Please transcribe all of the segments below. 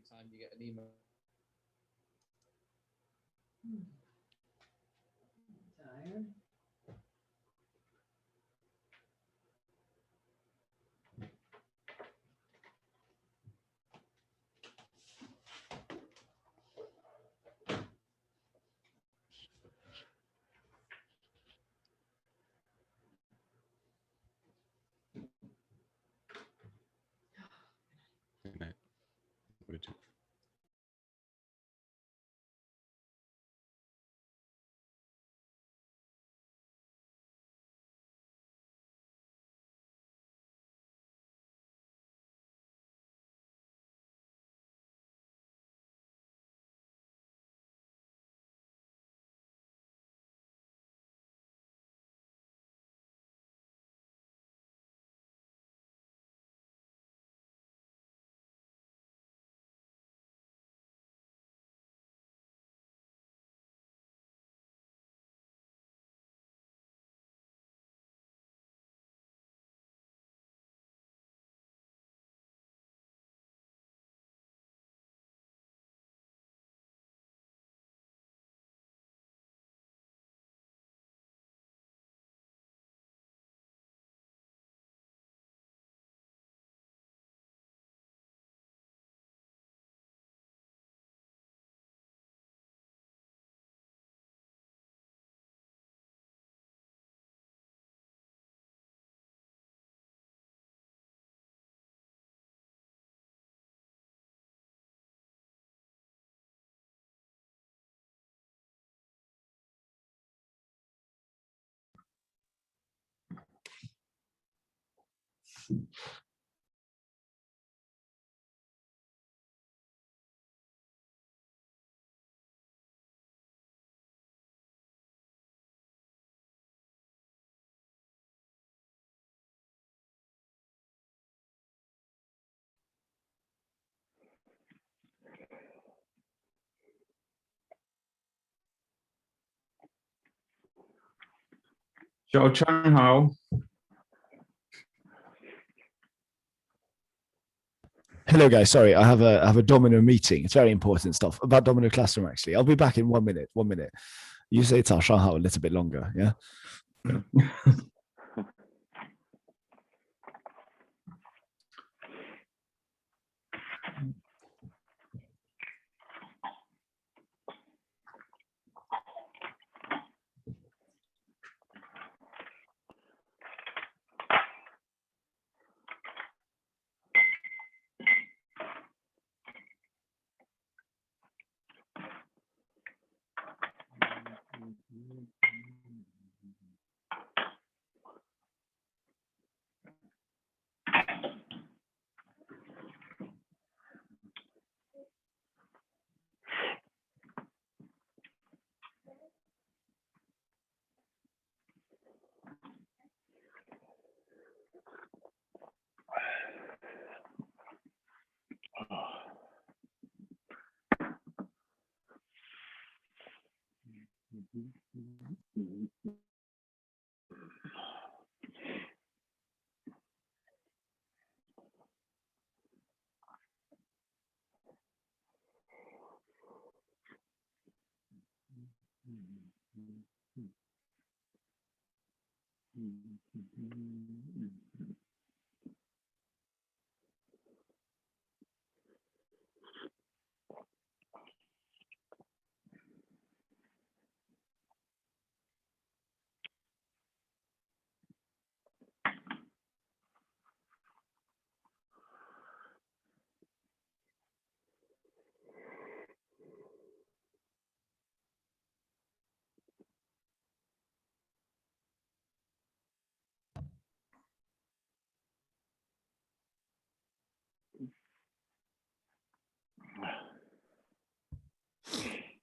time you get an email. Tired. Good night. Would you? Ciao Chang Hao. Hello, guys. Sorry, I have a Domino meeting. It's very important stuff about Domino Classroom. Actually, I'll be back in 1 minute. 1 minute. You say it's Shanghai a little bit longer, yeah?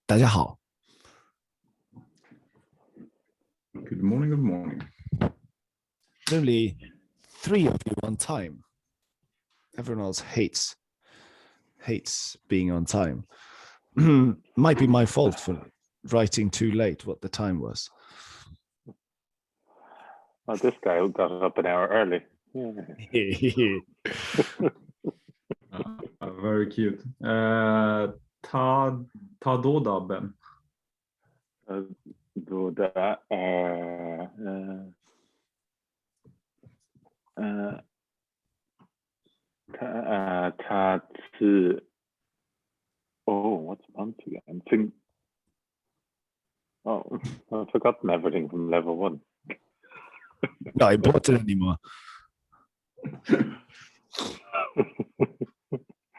Good morning, good morning. Only 3 of you on time. Everyone else hates being on time. Might be my fault for writing too late what the time was. Well, this guy got up an hour early. Yeah. Very cute. Ta då dabben. Då det ta till what's month again? Oh, I've forgotten everything from level 1. Not important anymore.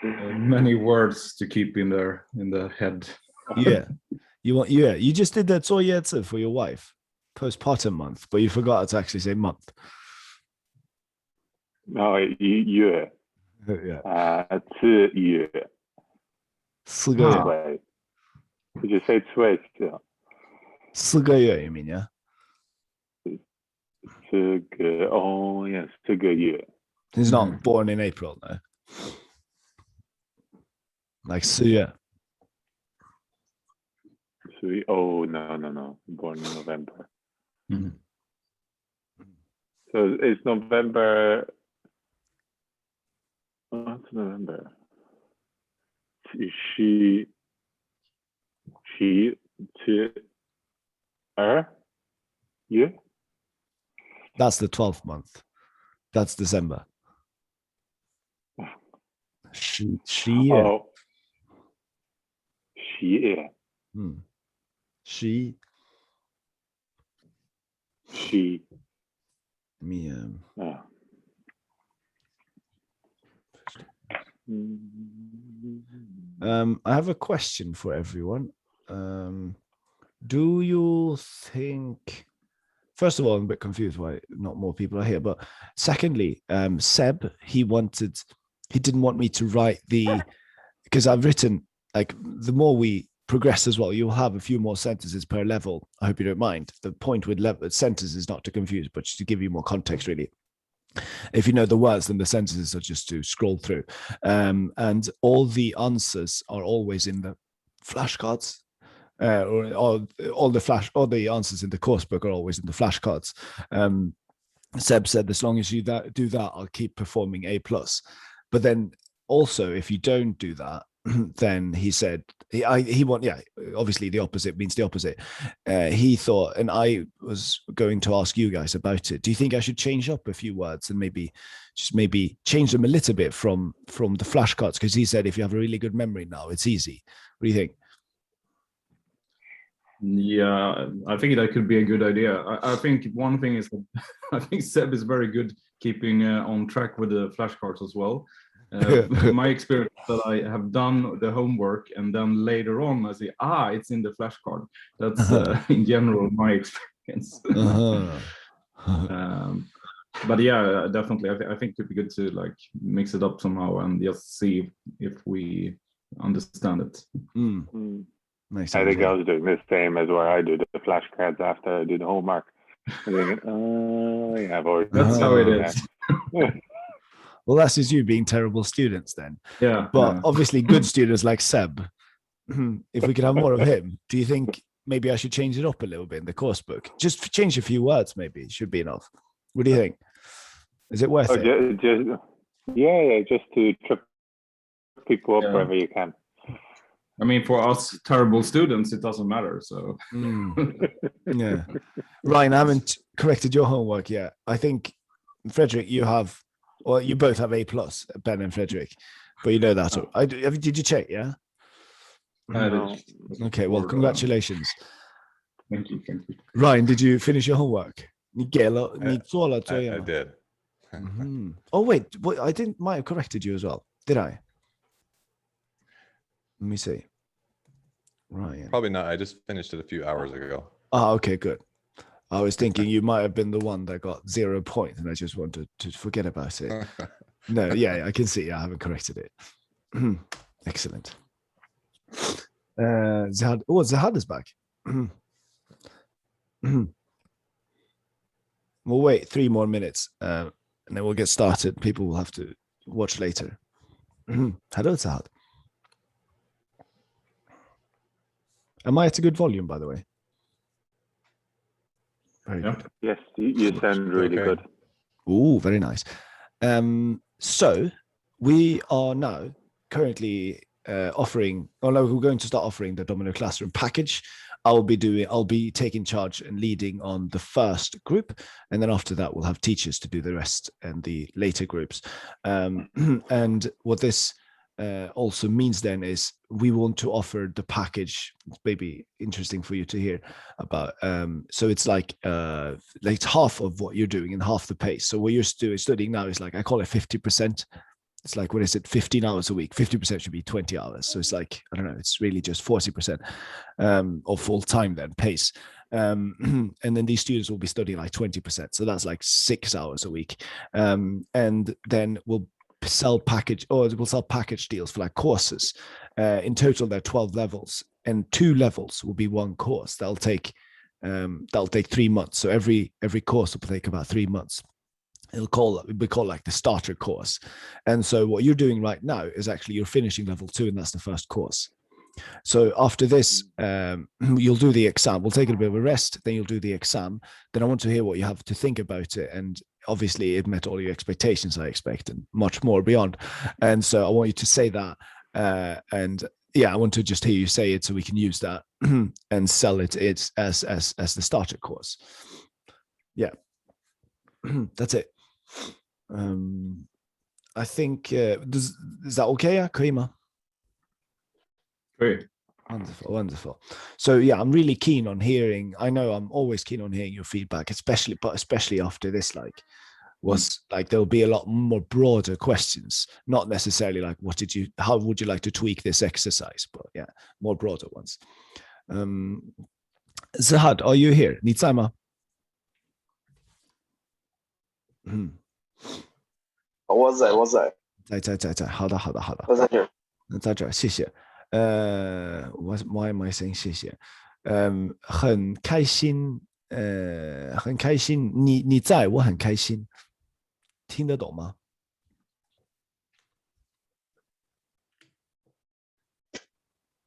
Many words to keep in the head. Yeah. You just did that 坐月子 for your wife, postpartum month, but you forgot to actually say month. No, year. Yeah. 次月. 4个月. Wait. Did you say 2 still? 4个月 you mean, yeah? 4个 oh yes, 4个月. He's not born in April, no. Like 4月. Oh no. Born in November. Mhm. So it's November. What's November? She to her you. That's the 12th month. That's December. She. Oh. She. Hmm. She. Me. Oh. I have a question for everyone. Do you think? First of all, I'm a bit confused why not more people are here. But secondly, Seb, he didn't want me to write because I've written, like, the more we progress as well, you'll have a few more sentences per level. I hope you don't mind. The point with sentences is not to confuse, but just to give you more context, really. If you know the words, then the sentences are just to scroll through. And all the answers are always in the flashcards. Or all the answers in the course book are always in the flashcards. Seb said, as long as you do that, I'll keep performing A+. But then also, if you don't do that, then he said obviously the opposite means the opposite. He thought, and I was going to ask you guys about it. Do you think I should change up a few words and maybe change them a little bit from the flashcards? Because he said if you have a really good memory now, it's easy. What do you think? Yeah, I think that could be a good idea. I think one thing is that I think Seb is very good keeping on track with the flashcards as well. My experience that I have done the homework and then later on I say, it's in the flashcard. That's in general my experience. But yeah, definitely. I think it could be good to like mix it up somehow and just see if we understand it. Nice. I think I was doing the same as where I do the flashcards after I do the homework. Thinking, yeah, that's how it is. Well, that's just you being terrible students then. Yeah. But obviously good students like Seb, if we could have more of him, do you think maybe I should change it up a little bit in the course book? Just change a few words, maybe. It should be enough. What do you think? Is it worth it? Just to trip people up wherever you can. I mean, for us terrible students, it doesn't matter. So yeah. Ryan, I haven't corrected your homework yet. I think Frederick, you both have A+, Ben and Frederick, but you know that. Did you check? Yeah. Okay. Well, congratulations. Thank you. Ryan, did you finish your homework? I did. Oh wait, I might have corrected you as well. Did I? Let me see. Ryan. Probably not. I just finished it a few hours ago. Okay, good. I was thinking you might have been the one that got 0 points, and I just wanted to forget about it. No, yeah, I can see. I haven't corrected it. Excellent. Zahad is back. We'll wait 3 more minutes, and then we'll get started. People will have to watch later. Hello, Zahad. Am I at a good volume, by the way? Very good. Yes, you sound really good. Oh, very nice. So we are now currently offering, oh no, we're going to start offering the Domino Classroom package. I'll be taking charge and leading on the first group, and then after that we'll have teachers to do the rest and the later groups. And what this also means then is we want to offer the package. It's maybe interesting for you to hear about. So it's like half of what you're doing and half the pace. So what you're studying now is like, I call it 50%. It's like, what is it, 15 hours a week? 50% should be 20 hours. So it's like, I don't know, it's really just 40% of full time then pace. And then these students will be studying like 20%. So that's like 6 hours a week. And then we'll sell package deals for like courses. In total, there are 12 levels, and 2 levels will be one course. That'll take 3 months. So every course will take about 3 months. We call like the starter course. And so what you're doing right now is actually you're finishing level 2, and that's the first course. So after this, you'll do the exam. We'll take a bit of a rest, then you'll do the exam. Then I want to hear what you have to think about it. And obviously it met all your expectations, I expect, and much more beyond. And so I want you to say that. And yeah, I want to just hear you say it so we can use that and sell it as the starter course. Yeah, that's it. I think, is that okay? 可以吗? Great. Wonderful. So yeah, I'm really keen on hearing. I know I'm always keen on hearing your feedback, especially after this, like there'll be a lot more broader questions, not necessarily like how would you like to tweak this exercise, but yeah, more broader ones. Zahad, are you here? 你在吗? 我在。好的。我在这儿。在这儿，谢谢。why am I saying 谢谢？很开心，你在，我很开心。听得懂吗？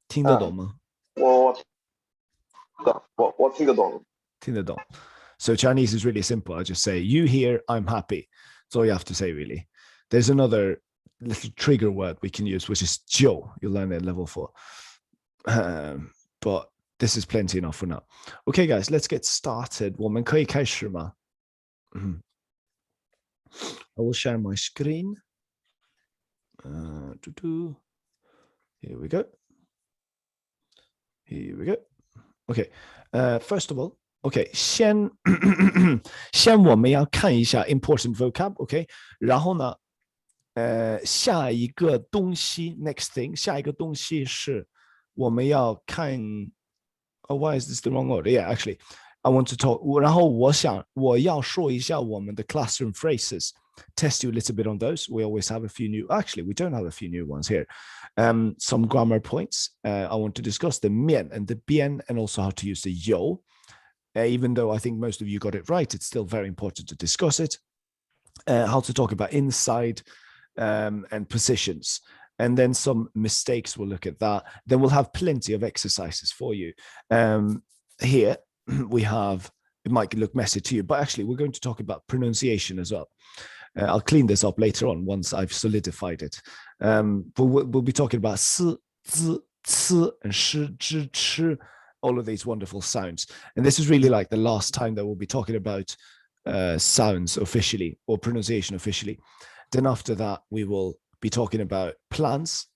听得懂吗？我听得懂。听得懂。So Chinese is really simple. I just say, you here, I'm happy. That's all you have to say, really. There's another little trigger word we can use, which is 就. You'll learn it at level 4. But this is plenty enough for now. Okay, guys, let's get started. 我们可以开始吗? I will share my screen. Here we go. Okay, first of all, OK， 先我们要看一下 important vocab，OK， 然后呢，下一个东西 next thing， 下一个东西是我们要看。Why is this the wrong order? Yeah, actually, I want to talk. 然后我要说一下我们的 classroom phrases. Test you a little bit on those. We always have a few new. Actually, we don't have a few new ones here. Some grammar points. I want to discuss the 面 and the 边 and also how to use the 有. Even though I think most of you got it right, it's still very important to discuss it. How to talk about inside and positions. And then some mistakes, we'll look at that. Then we'll have plenty of exercises for you. Here we have, it might look messy to you, but actually we're going to talk about pronunciation as well. I'll clean this up later on once I've solidified it. But we'll be talking about s, z, c, and sh, zh, ch, all of these wonderful sounds. And this is really like the last time that we'll be talking about sounds officially or pronunciation officially. Then after that, we will be talking about plans.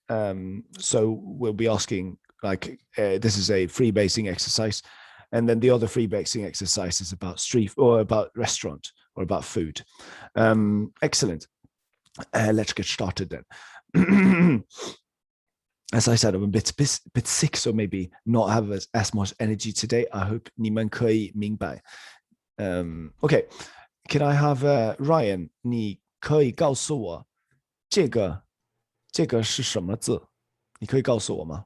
So we'll be asking, like, this is a free basing exercise. And then the other free basing exercise is about street or about restaurant or about food. Excellent. Let's get started then. As I said, I'm a bit sick, so maybe not have as much energy today. I hope 你们可以明白. Okay, can I have Ryan? 你可以告诉我这个是什么字？你可以告诉我吗？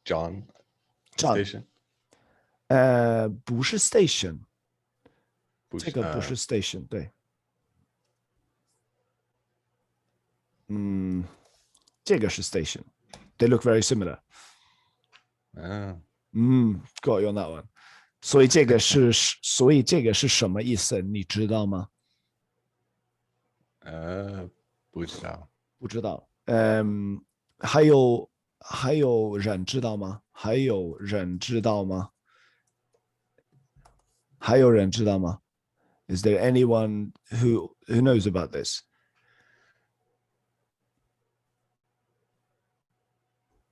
John. Station. 不是 station. 这个不是 station， 对。这个是 station. They look very similar. Got you on that one. 所以这个是什么意思？你知道吗？不知道。不知道。还有人知道吗？还有人知道吗？还有人知道吗？ Is there anyone who knows about this?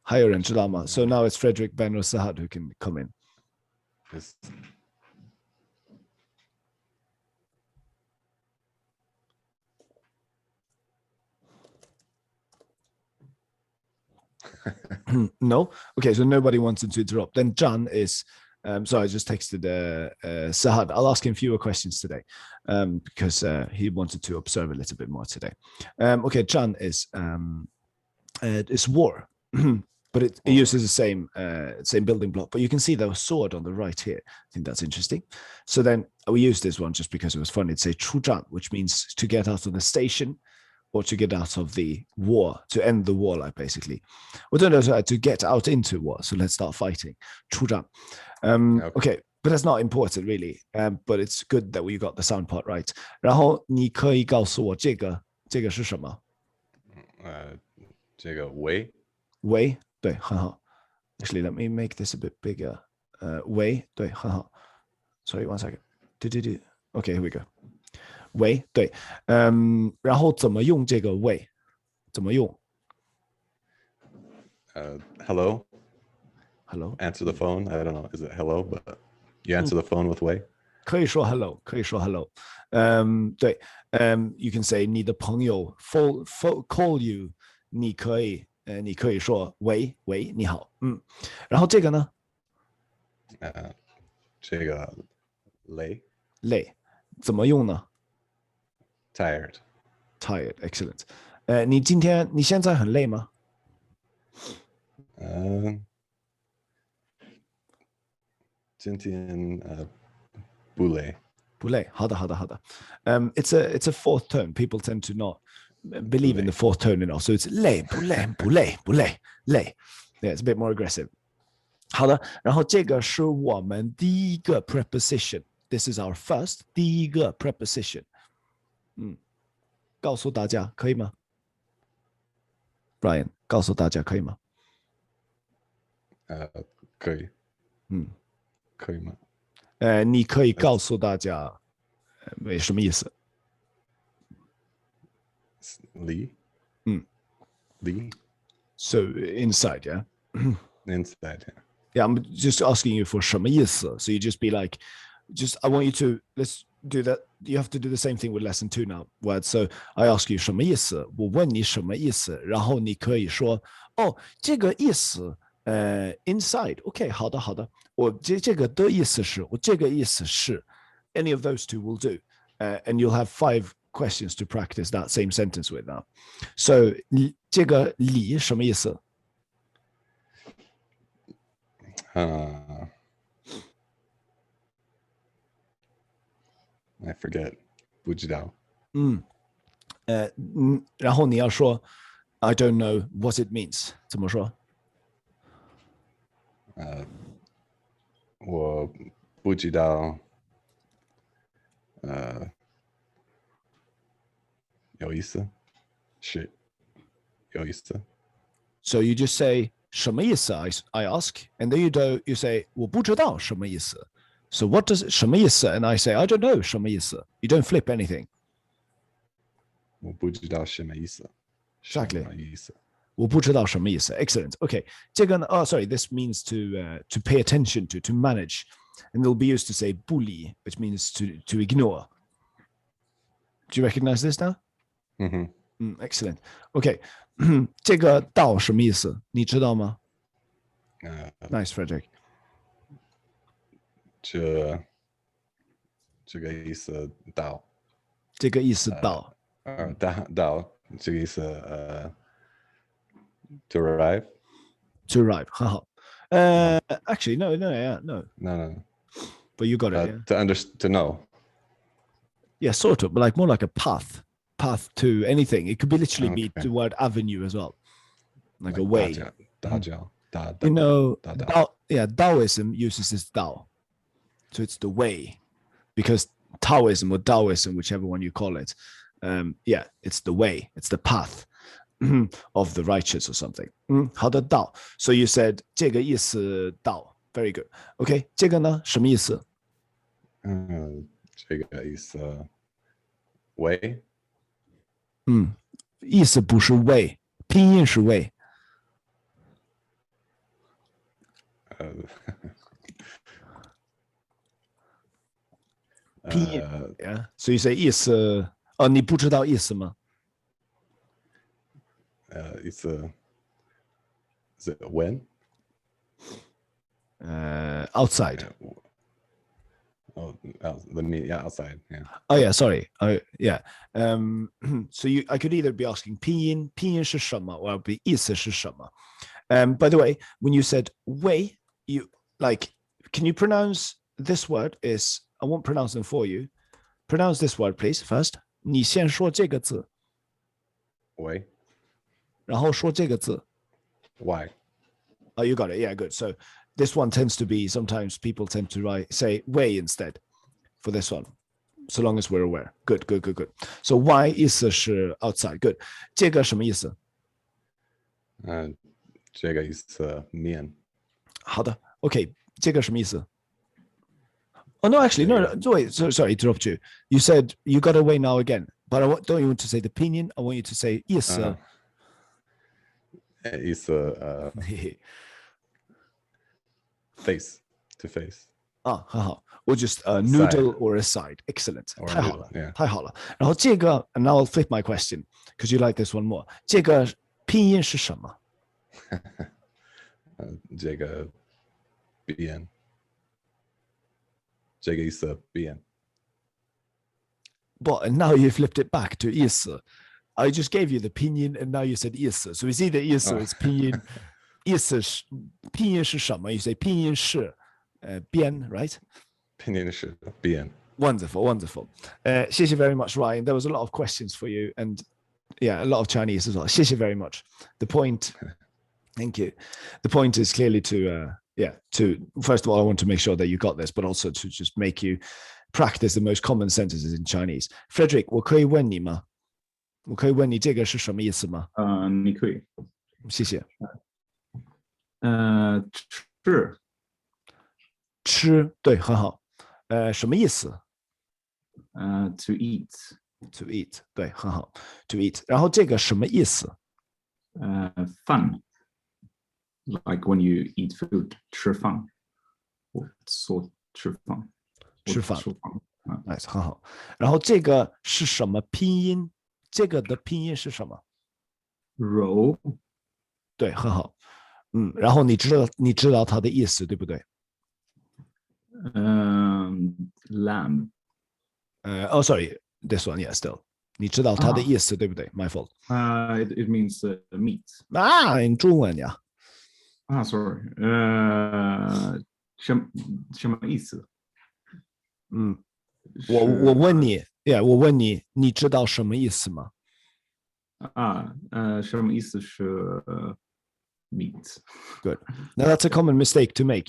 还有人知道吗？ So now it's Frederick, Ben, or Sahad who can come in. Is No? Okay, so nobody wanted to interrupt. Then John is, sorry, I just texted Sahad. I'll ask him fewer questions today because he wanted to observe a little bit more today. Okay, John is war, but it uses the same building block. But you can see the sword on the right here. I think that's interesting. So then we use this one just because it was fun. It's a 出战, which means to get out of the station or to get out of the war, to end the war, like basically. We don't know, to get out into war. So let's start fighting. 出战. Okay, but that's not important really. But it's good that we got the sound part right. 然后你可以告诉我这个是什么？这个 way way 对，很好。Actually, let me make this a bit bigger. Way 对，很好。Sorry, one second. Okay, here we go. way 对，然后怎么用这个 way？ 怎么用 hello. Hello? Answer the phone. I don't know. Is it hello? But you answer the phone with way. 可以说 hello， 可以说 hello。对，you can say 你的朋友 call you， 你可以说喂你好，然后这个呢？这个累怎么用呢 tired. ？Tired, excellent。你现在很累吗？今天不累。不累，好的。It's a fourth tone. People tend to not believe in the fourth tone enough, so it's 累不累。Yeah, it's a bit more aggressive. 好的，然后这个是我们第一个 preposition. This is our first 第一个 preposition. 告诉大家可以吗 ？Brian， 告诉大家可以吗？可以。可以吗？你可以告诉大家，什么意思？离。离。So inside, yeah. Inside, yeah. Yeah, I'm just asking you for 什么意思. So you just be like, I want you to, let's do that. You have to do the same thing with lesson 2 now. Words. So I ask you 什么意思？我问你什么意思，然后你可以说，这个意思。inside, OK， 好的，我这个的意思是，我这个意思是 ，any of those two will do, and you'll have 5 questions to practice that same sentence with now. So 这个理什么意思？ I forget. 不知道。然后你要说 I don't know what it means， 怎么说？我不知道，有意思，是有意思。So you just say 什么意思 I ask, and then you say 我不知道什么意思。So what does 什么意思 and I say I don't know 什么意思。You don't flip anything. 我不知道什么意思。Exactly. 什么意思？我不知道什么意思。Excellent. Okay. 这个呢 sorry, this means to pay attention to manage. And they'll be used to say 不理 which means to ignore. Do you recognize this now? Excellent. Okay. 这个到什么意思？你知道吗？Nice, Frederick. 这个意思到。这个意思到。到这个意思to arrive. To arrive. 很好。Actually, no. No. But you got it. To know. Yeah, sort of, but more like a path to anything. It could be literally be the word avenue as well, like a way. 大教 You know, Dao. Taoism uses this Dao, so it's the way, because Taoism or Taoism, whichever one you call it, it's the way, it's the path. of the righteous or something. 好的，道。So you said 这个意思道。Very good. OK， 这个呢什么意思？这个意思way。意思不是way，拼音是way。拼音 ，yeah. So you say 意思，你不知道意思吗？意思 is it when？ outside. The mean, yeah, outside. Yeah. Oh yeah, sorry. Yeah. So I could either be asking 拼音是什么 or be 意思是什么。By the way, when you said way, you like, can you pronounce this word? I won't pronounce them for you. Pronounce this word, please. First, 你先说这个字。way. 然后说这个字。Why? Oh, you got it. Yeah, good. So this one tends to be, sometimes people tend to say way instead for this one, so long as we're aware. Good. So why 意思是 outside. Good. 这个什么意思？这个意思面。好的 OK 这个什么意思？ Oh no, actually, no. Wait, sorry, interrupt you. You said you got away now again, but don't you want to say the opinion? I want you to say 意思。意思face to face. 很好。Or just a noodle or a side. Excellent. 太好了，太好了。然后这个 and now I'll flip my question because you like this one more. 这个拼音是什么？这个边。这个意思边。But and now you flipped it back to 意思。I just gave you the 拼音 and now you said 意思。So it's either 意思 or it's 拼音。意思是拼音是什么？ You say 拼音是边 right? 拼音是边。Wonderful. 谢谢 very much, Ryan. There was a lot of questions for you and yeah, a lot of Chinese as well. 谢谢 very much. The point, thank you. The point is clearly to first of all, I want to make sure that you got this, but also to just make you practice the most common sentences in Chinese. Frederick, 我可以问你吗？我可以问你这个是什么意思吗？你可以。谢谢。吃，对，很好。什么意思？To eat。To eat， 对，很好。To eat， 然后这个什么意思？Fun。Like when you eat food， 吃饭。说吃饭。吃饭。Nice， 很好。然后这个是什么拼音？这个的拼音是什么 ？Roll。对，很好。然后你知道它的意思，对不对？Lamb。sorry, this one, yeah, still. 你知道它的意思，对不对 ？My fault. It means meat. 你中文呀？Sorry. 什么意思？我问你 ，Yeah， 我问你，你知道什么意思吗？什么意思是meat? Good. Now that's a common mistake to make.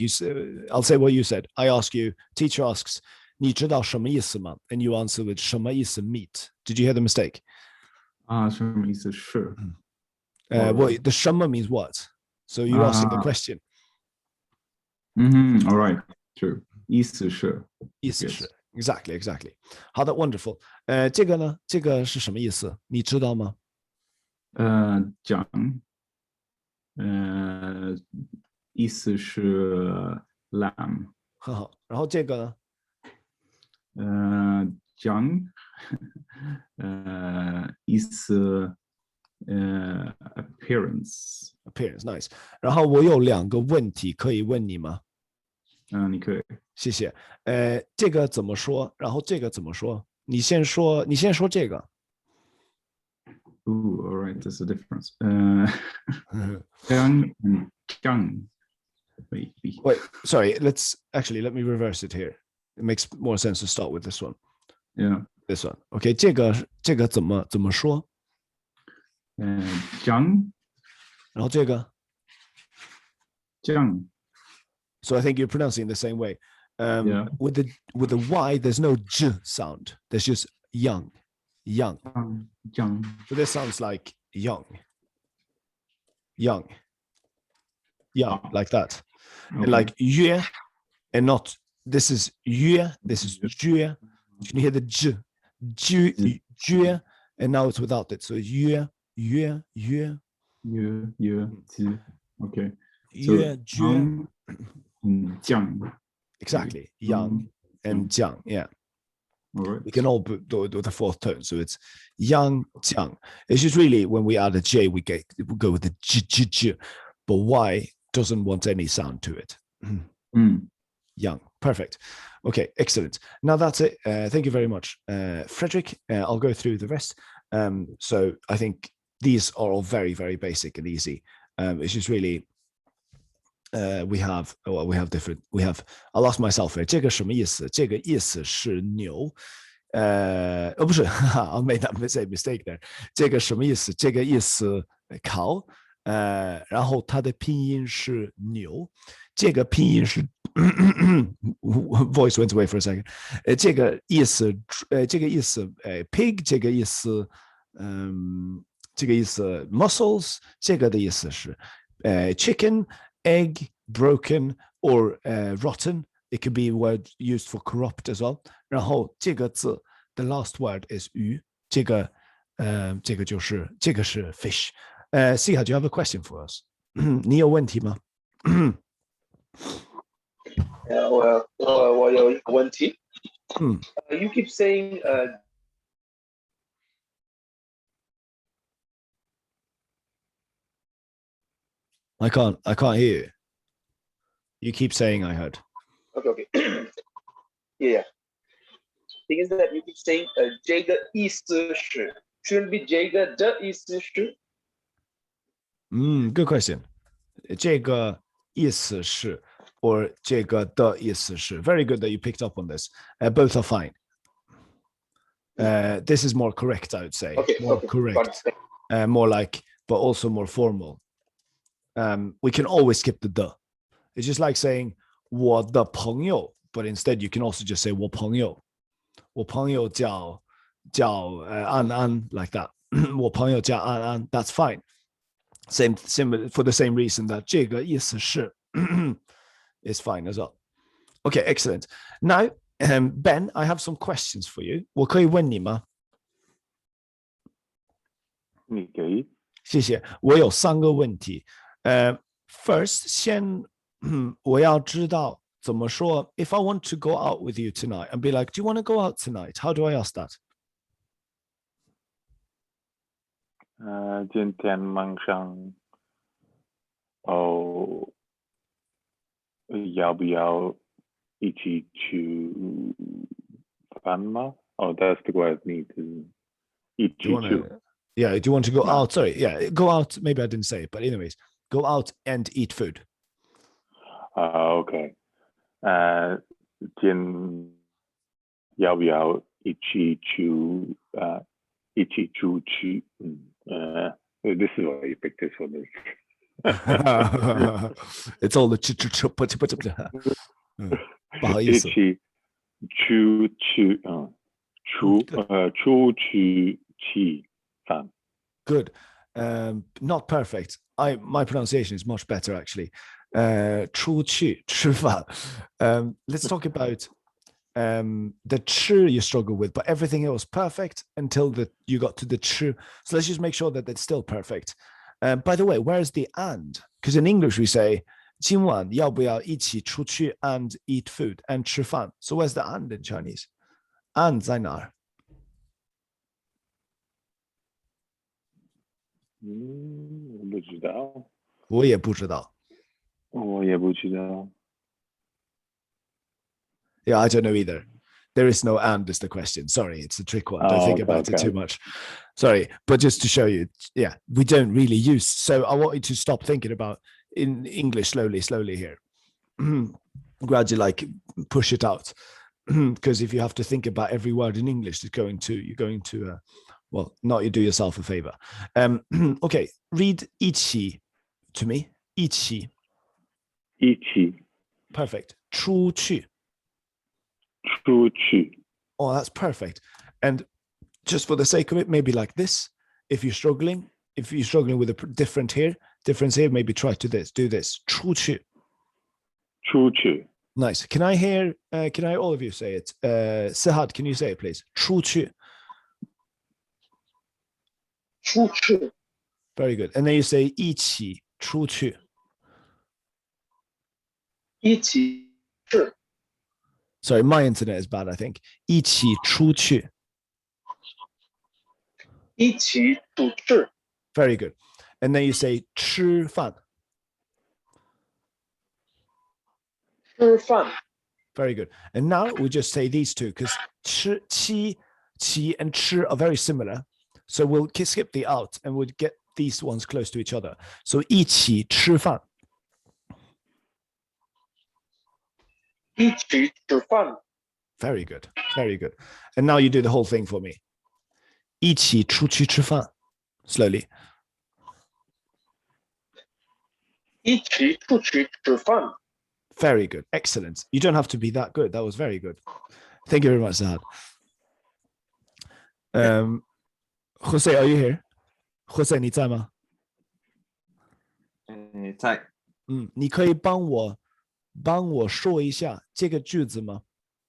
I'll say what you said. I ask you, teacher asks, 你知道什么意思吗 And you answer with 什么意思 meat. Did you hear the mistake? 什么意思是？Well, the 什么 means what? So you're asking the question. All right. True. 意思是。Exactly. 好的 ，wonderful. 这个呢？这个是什么意思？你知道吗？讲。意思是 lamb。很好。然后这个呢？讲。意思appearance。Nice. 然后我有2个问题可以问你吗？你可以。谢谢。这个怎么说？然后这个怎么说？你先说这个。All right, there's a difference. 讲 maybe. Wait, sorry. Let me reverse it here. It makes more sense to start with this one. Yeah. This one. Okay, 这个怎么说？讲。然后这个。讲。So I think you're pronouncing it the same way. Yeah. With the Y, there's no j sound. There's just young. Young. So this sounds like young. young, Ah. like that. Okay. And like yue, and not this is yue, this is jue. You can hear the jue, and now it's without it. So it's yue. Yeah. Okay. So, Yue, jue. Yang, jiang. Exactly. Yang and jiang. Yeah. All right. We can all do the fourth tone. So it's yang, jiang. It's just really when we add a J, we go with the j. But Y doesn't want any sound to it. Young. Perfect. Okay, excellent. Now that's it. Thank you very much, Frederick. I'll go through the rest. So I think these are all very, very basic and easy. It's just really we have different. I lost myself here. 这个什么意思？这个意思是牛。不是 I made that mistake there. 这个什么意思？这个意思 cow。然后它的拼音是牛。这个拼音是 voice went away for a second. 这个意思pig. 这个意思muscles. 这个的意思是chicken, egg, broken, or rotten. It could be a word used for corrupt as well. 然后这个字 the last word is 鱼。这个是 fish. Siha, do you have a question for us? 你有问题吗？我有一个问题。嗯。You keep saying I can't hear you. You keep saying I heard. Okay. Yeah. Thing is that you keep saying 这个意思是 shouldn't be 这个的意思是。Good question. 这个意思是 or 这个的意思是 very good that you picked up on this. Both are fine. This is more correct, I would say. More correct. More like, but also more formal. We can always skip the the. It's just like saying 我的朋友, but instead you can also just say 我朋友. 我朋友叫安安 like that. 我朋友叫安安 that's fine. Same for the same reason that 这个意思是 is fine as well. Okay, excellent. Now, Ben, I have some questions for you. 我可以问你吗？你可以。谢谢。我有3个问题。First, 先我要知道怎么说。If I want to go out with you tonight and be like, do you want to go out tonight? How do I ask that? 今天晚上要不要一起去饭吗？ that's the word need to 一起去。Yeah, do you want to go out? Sorry, yeah, go out. Maybe I didn't say it, but anyways, go out and eat food. Okay. 要不要一起出去？This is why you picked this for this. It's all the 不好意思。一起出去吃饭。Good. Not perfect. My pronunciation is much better actually. 出去吃饭. Let's talk about the 吃 you struggle with, but everything else perfect until you got to the 吃. So let's just make sure that it's still perfect. By the way, where's the and? Because in English we say 今晚要不要一起出去 and eat food and 吃饭. So where's the and in Chinese? And 在哪儿？我不知道。我也不知道。我也不知道。Yeah, I don't know either. There is no and is the question. Sorry, it's a trick one. Don't think about it too much. Sorry, but just to show you, yeah, we don't really use. So I want you to stop thinking about in English slowly here. Gradually, like push it out. Because if you have to think about every word in English, you're going to well, not you do yourself a favor. Okay, read 一起 to me. 一起. 一起. Perfect. 出去. 出去. Oh, that's perfect. And just for the sake of it, maybe like this. If you're struggling with a different here, difference here. Maybe try to do this. 出去. 出去 Nice. Can I hear? Can I all of you say it? Sahad, can you say it, please? 出去. 出去 Very good. And then you say 一起出去.一起去 Sorry, my internet is bad, I think. 一起出去.一起出去 Very good. And then you say 吃饭. 吃饭 Very good. And now we just say these two because 吃, qi and 吃 are very similar. So we'll skip the out and we'll get these ones close to each other. So 一起吃饭. 一起吃饭 Very good. Very good. And now you do the whole thing for me. 一起出去吃饭. Slowly. 一起出去吃饭 Very good. Excellent. You don't have to be that good. That was very good. Thank you very much, Sahad. Jose, are you here? Jose, 你在吗？在你可以帮我说一下这个句子吗？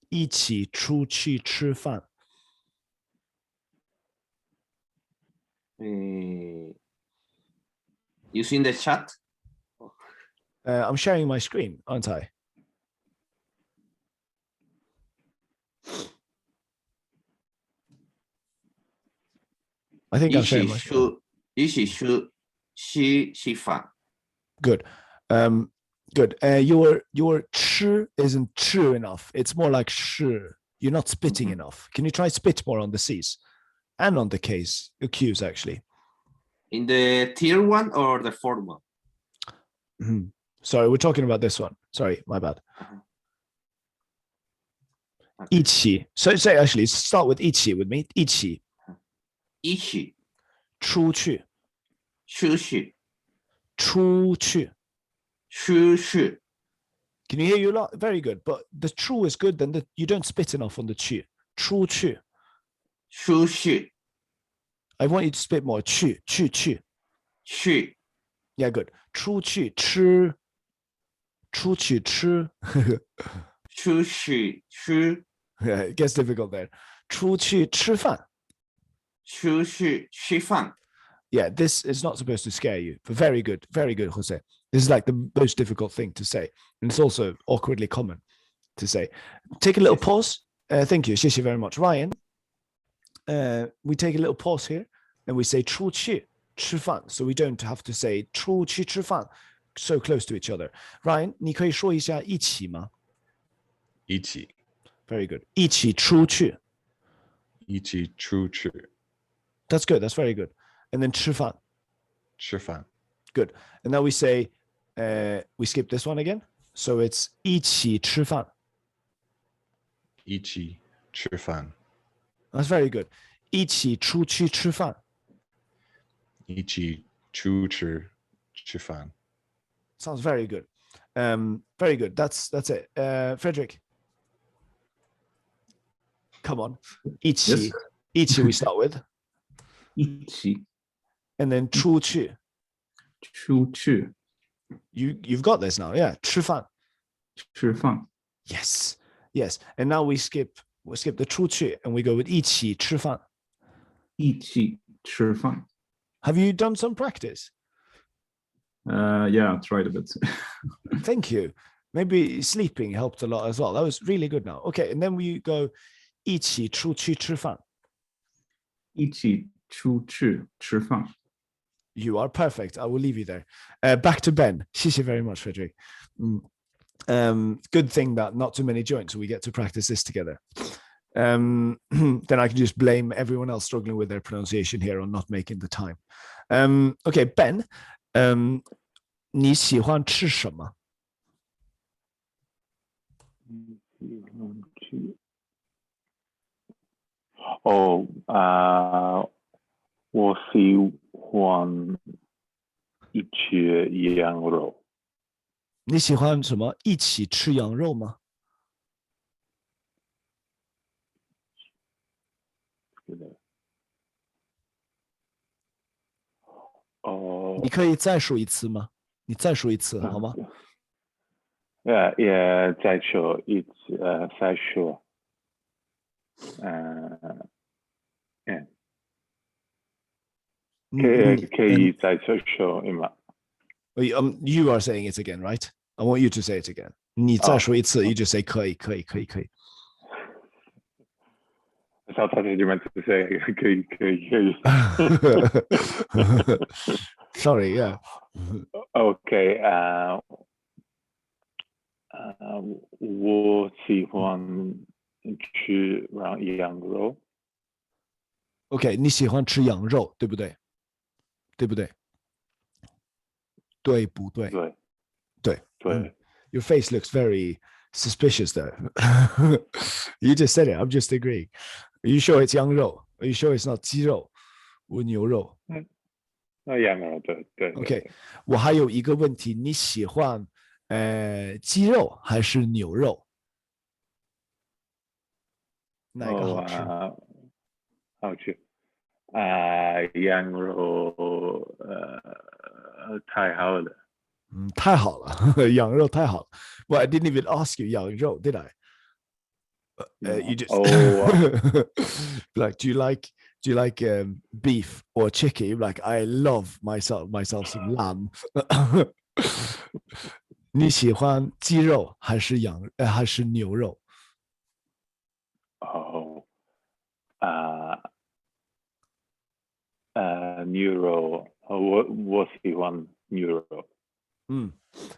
一起出去吃饭。using the chat. I'm sharing my screen, aren't I? I think I'm sharing my screen. 一起吃饭 Good. Good. Your 吃 isn't true enough. It's more like 是. You're not spitting enough. Can you try spit more on the C's and on the K's, the Q's actually? in the tier 1 or the fourth one. Sorry, we're talking about this one. Sorry, my bad. Okay. 一起. So say actually start with 一起 with me. 一起一起出去出去出去. 出去 Can you hear you a lot? Very good. But the true is good, then you don't spit enough on the 去. 出去. 出去 I want you to spit more. 去去. 去 Yeah, good. 出去吃出去吃. 出去吃 Yeah, it gets difficult there. 出去吃饭. 出去吃饭 Yeah, this is not supposed to scare you, but very good, Jose. This is like the most difficult thing to say, and it's also awkwardly common to say. Take a little pause. Thank you, 谢谢 very much, Ryan. We take a little pause here, and we say 出去吃饭, so we don't have to say 出去吃饭 so close to each other. Ryan, 你可以说一下一起吗？一起 Very good. 一起出去. 一起出去 That's good. That's very good. And then 吃饭. 吃饭 Good. And now we say, we skip this one again. So it's 一起吃饭. 一起吃饭 That's very good. 一起出去吃饭. 一起出去吃饭 Sounds very good. Very good. That's it. Frederick. Come on. 一起. Yes. 一起 we start with. 一起 And then 出去. 出去 You've got this now. Yeah. 吃饭. 吃饭 Yes. Yes. And now we skip the 出去 and we go with 一起吃饭. 一起吃饭 Have you done some practice? Yeah, I tried a bit. Thank you. Maybe sleeping helped a lot as well. That was really good now. Okay. And then we go 一起出去吃饭. 一起出去吃饭 You are perfect. I will leave you there. Back to Ben. 谢谢 very much, Frederick. Good thing that not too many joints, so we get to practice this together. Then I can just blame everyone else struggling with their pronunciation here on not making the time. Okay, Ben. 你喜欢吃什么？我喜欢一起羊肉。你喜欢什么？一起吃羊肉吗？哦你可以再说一次吗？你再说一次好吗？也再说一次，再说，可以再说吗？ You are saying it again, right? I want you to say it again. 你再说一次 you just say 可以。I thought that's what you meant to say. 可以。Sorry, yeah. OK，我喜欢吃羊肉。OK，你喜欢吃羊肉，对不对？对不对？对不对？对。Your face looks very suspicious though. You just said it. I'm just agreeing. Are you sure it's 羊肉? Are you sure it's not 鸡肉 or 牛肉？羊肉，对。OK，我还有一个问题，你喜欢鸡肉还是牛肉？哪个好吃？好吃。羊肉太好了。太好了，羊肉太好了。Well, I didn't even ask you 羊肉 did I? You just like, do you like beef or chicken? You're like, I love myself some lamb. 你喜欢鸡肉还是还是牛肉？牛肉，我喜欢牛肉。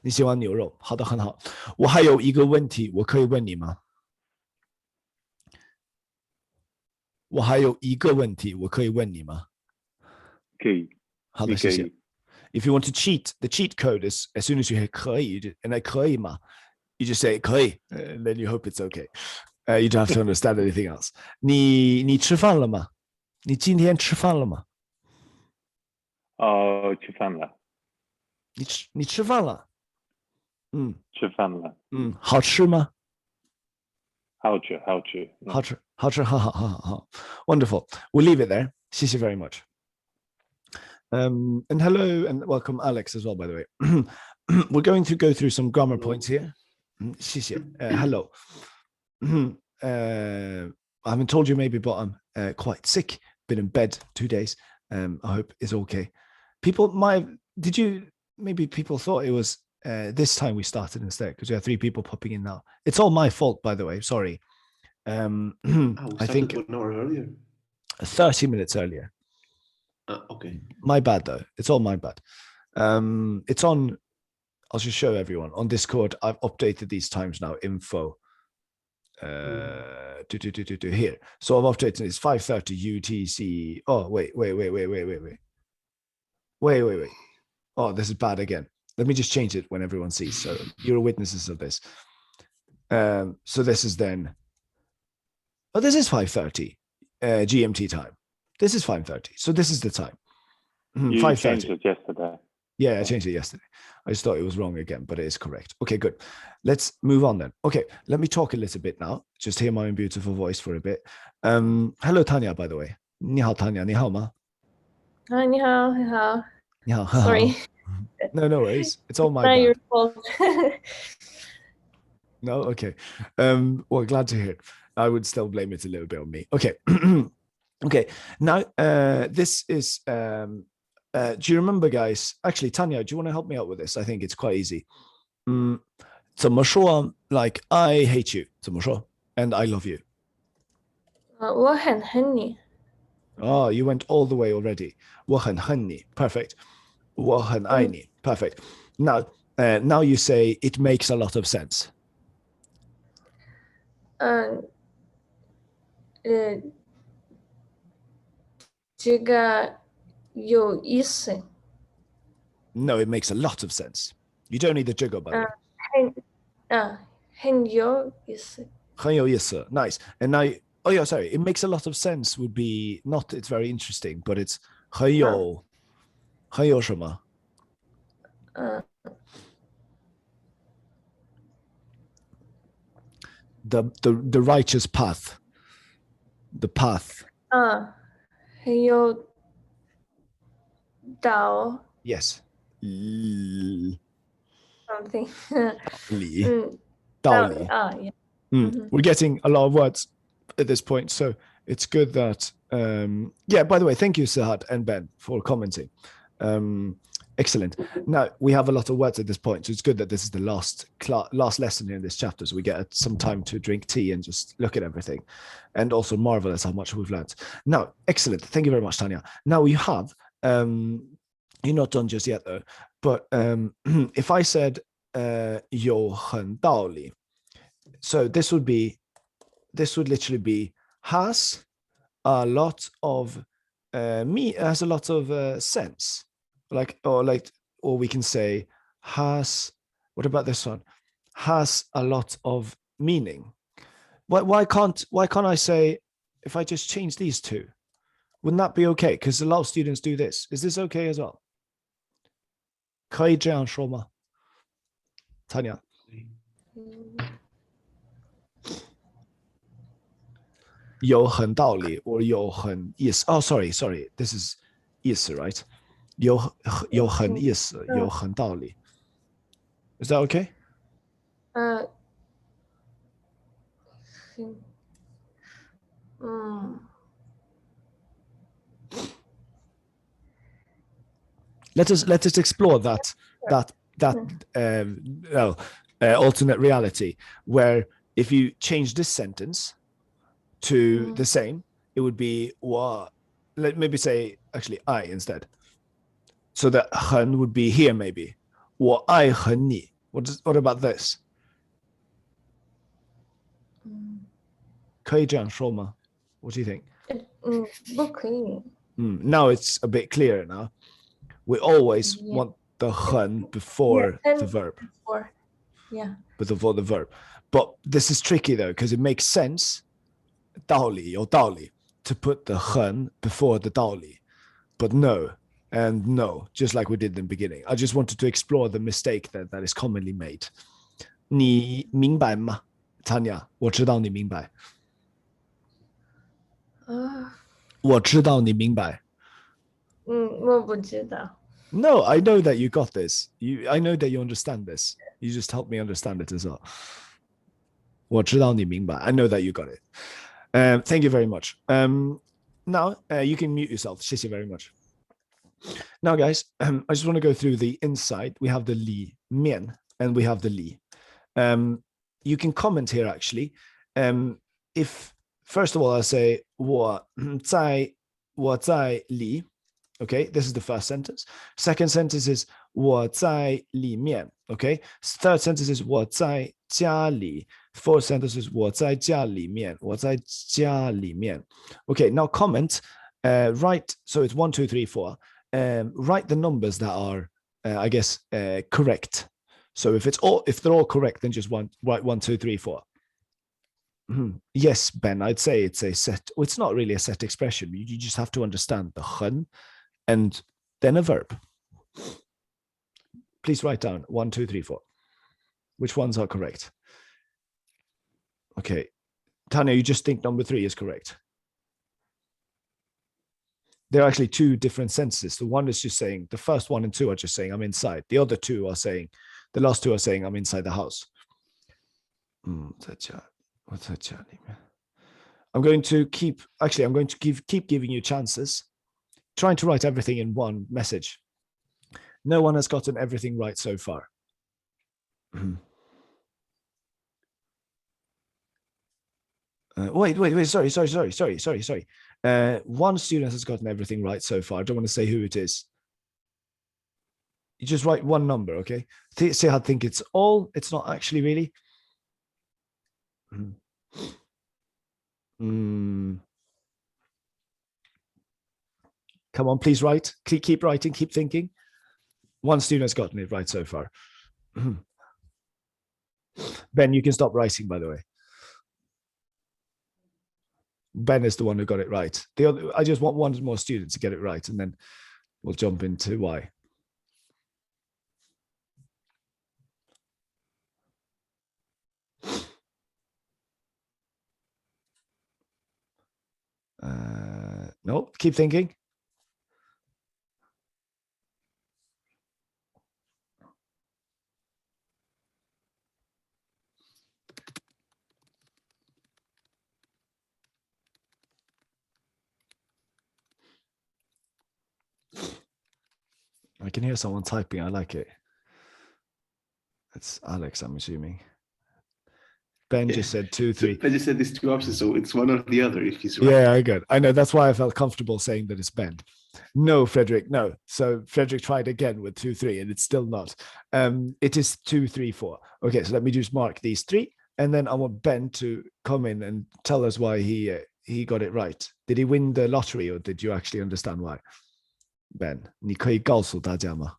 你喜欢牛肉，好的，很好。我还有一个问题，我可以问你吗？我还有一个问题，我可以问你吗？可以。好的，谢谢。If you want to cheat, the cheat code is as soon as you hear 可以 and 可以吗 you just say 可以 and then you hope it's okay. You don't have to understand anything else. 你吃饭了吗？你今天吃饭了吗？吃饭了。你吃饭了？吃饭了。好吃吗？好吃。好。Wonderful. We'll leave it there. 谢谢 very much. And hello and welcome Alex as well, by the way. We're going to go through some grammar points here. 谢谢. Hello. I haven't told you maybe, but I'm quite sick. Been in bed 2 days. I hope it's okay. Maybe people thought it was this time we started instead because we have 3 people popping in now. It's all my fault, by the way. Sorry. I think 1 hour earlier. 30 minutes earlier. Okay. My bad though. It's all my bad. It's on. I'll just show everyone on Discord. I've updated these times now. Info. Here. So I've updated. It's 5:30 UTC. Oh wait. Oh, this is bad again. Let me just change it when everyone sees. So you're witnesses of this. So this is then. Oh, this is 5:30 GMT time. This is 5:30. So this is the time. You 5:30. changed it yesterday. Yeah, I changed it yesterday. I just thought it was wrong again, but it is correct. Okay, good. Let's move on then. Okay, let me talk a little bit now. Just hear my own beautiful voice for a bit. Hello, Tanya, by the way. 你好, Tanya. 你好吗? 你好，你好。你好. Sorry. No worries. It's all my Not bad. your fault. No, okay. Well, glad to hear it. I would still blame it a little bit on me. Okay. Okay. Now, this is. Do you remember, guys? Actually, Tanya, do you want to help me out with this? I think it's quite easy. 怎么说 like I hate you 怎么说 and I love you? 我很恨你。Oh, you went all the way already. 我很恨你 Perfect. 我很爱你 Perfect. Now you say it makes a lot of sense. 这个有意思。No, it makes a lot of sense. You don't need the jiggle, by the way. 很有意思。很有意思 Nice. And now, oh yeah, sorry. It makes a lot of sense would be not. It's very interesting, but it's 很有什么? The righteous path. The path. 很有 Dao Yes. Li. something. 理. 嗯，道理. yeah. We're getting a lot of words at this point, so it's good that yeah, by the way, thank you Sahad and Ben for commenting. Excellent. Now we have a lot of words at this point, so it's good that this is the last lesson in this chapter, so we get some time to drink tea and just look at everything, and also marvel at how much we've learned. Now, excellent. Thank you very much, Tanya. Now you have you're not done just yet though, but if I said 有很道理, so this would literally be has a lot of has a lot of sense, or we can say has, what about this one, has a lot of meaning. Why can't I say, if I just change these two, wouldn't that be okay? Because a lot of students do this. Is this okay as well? 可以这样说吗 Tanya? 有很道理 or 有很意思. Oh, sorry. This is 意思, right? 有很意思, 有很道理. Is that okay? 行。Let us explore that alternate reality, where if you change this sentence to the same, it would be maybe say actually I instead. So that 很 would be here maybe. 我爱很你. What about this? 可以这样说吗? What do you think? 不可以。Now it's a bit clearer now. We always want the 很 before the verb. Yeah. Before the verb. But this is tricky though, because it makes sense, 道理有道理, to put the 很 before the 道理. But no, and no, just like we did in the beginning. I just wanted to explore the mistake that is commonly made. 你明白吗 Tanya? 我知道你明白. 我知道你明白. 我不知道。No, I know that you got this. I know that you understand this. You just helped me understand it as well. 我知道你明白. I know that you got it. Thank you very much. Now you can mute yourself. 谢谢 very much. Now, guys, I just want to go through the inside. We have the 里面 and we have the 里. You can comment here actually. If first of all I say 我在里. Okay, this is the first sentence. Second sentence is 我在里面. Okay, third sentence is 我在家里. Fourth sentence is 我在家里面. 我在家里面. Okay, now comment. Write. So it's 1, 2, 3, 4. Write the numbers that are, I guess, correct. So if they're all correct, then just write 1, 2, 3, 4. Yes, Ben, I'd say it's a set. Well, it's not really a set expression. You just have to understand the 很 and then a verb. Please write down 1, 2, 3, 4. Which ones are correct? Okay. Tanya, you just think number 3 is correct. There are actually 2 different sentences. The one is just saying, the first 1 and 2 are just saying I'm inside. The other 2 are saying, the last 2 are saying I'm inside the house. I'm going to keep giving you chances, trying to write everything in one message. No one has gotten everything right so far. Wait, sorry. One student has gotten everything right so far. I don't want to say who it is. You just write one number, okay? Say I think it's all. It's not actually really. Come on, please write. Keep writing, keep thinking. One student has gotten it right so far. Ben, you can stop writing, by the way. Ben is the one who got it right. The other, I just want one more student to get it right, and then we'll jump into why. No, keep thinking. can hear someone typing. I like it. It's Alex, I'm assuming. Ben Yeah. just said 2, 3. I just said these two options, so it's one or the other if he's right. Yeah, I good. I know. That's why I felt comfortable saying that it's Ben. No, Frederick, no. So Frederick tried again with 2, 3, and it's still not. It is 2, 3, 4. Okay, so let me just mark these 3, and then I want Ben to come in and tell us why he got it right. Did he win the lottery, or did you actually understand why? Ben, 你可以告诉大家吗?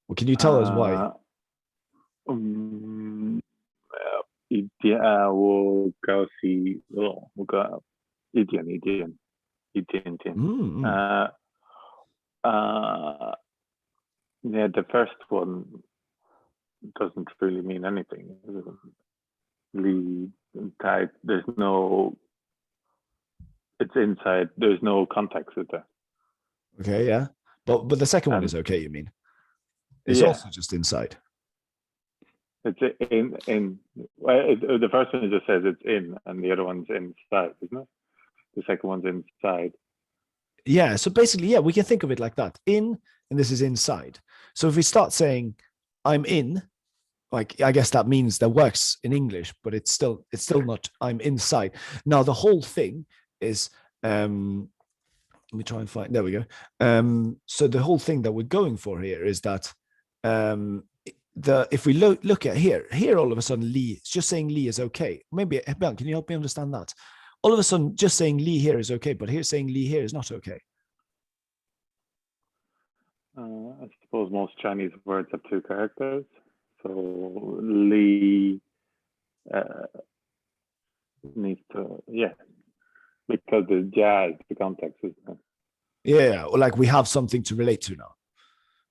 Well, can you tell us why? 我告诉我个一点。Yeah, the first one doesn't really mean anything. Lead type, it's inside, there's no context with that. Okay, yeah. But the second one is okay, you mean? It's also just inside. It's in. Well, the first one just says it's in, and the other one's inside, isn't it? The second one's inside. Yeah. So basically, yeah, we can think of it like that. In, and this is inside. So if we start saying, "I'm in," like I guess that means that works in English, but it's still not. I'm inside. Now the whole thing is. Let me try and find. There we go. So the whole thing that we're going for here is that. If we look at here all of a sudden Lee, just saying Lee is okay. Maybe Ben, can you help me understand that? All of a sudden, just saying Lee here is okay, but here saying Lee here is not okay. I suppose most Chinese words have 2 characters. So Lee needs to, because the jia is the context, isn't it? Yeah, or like we have something to relate to now.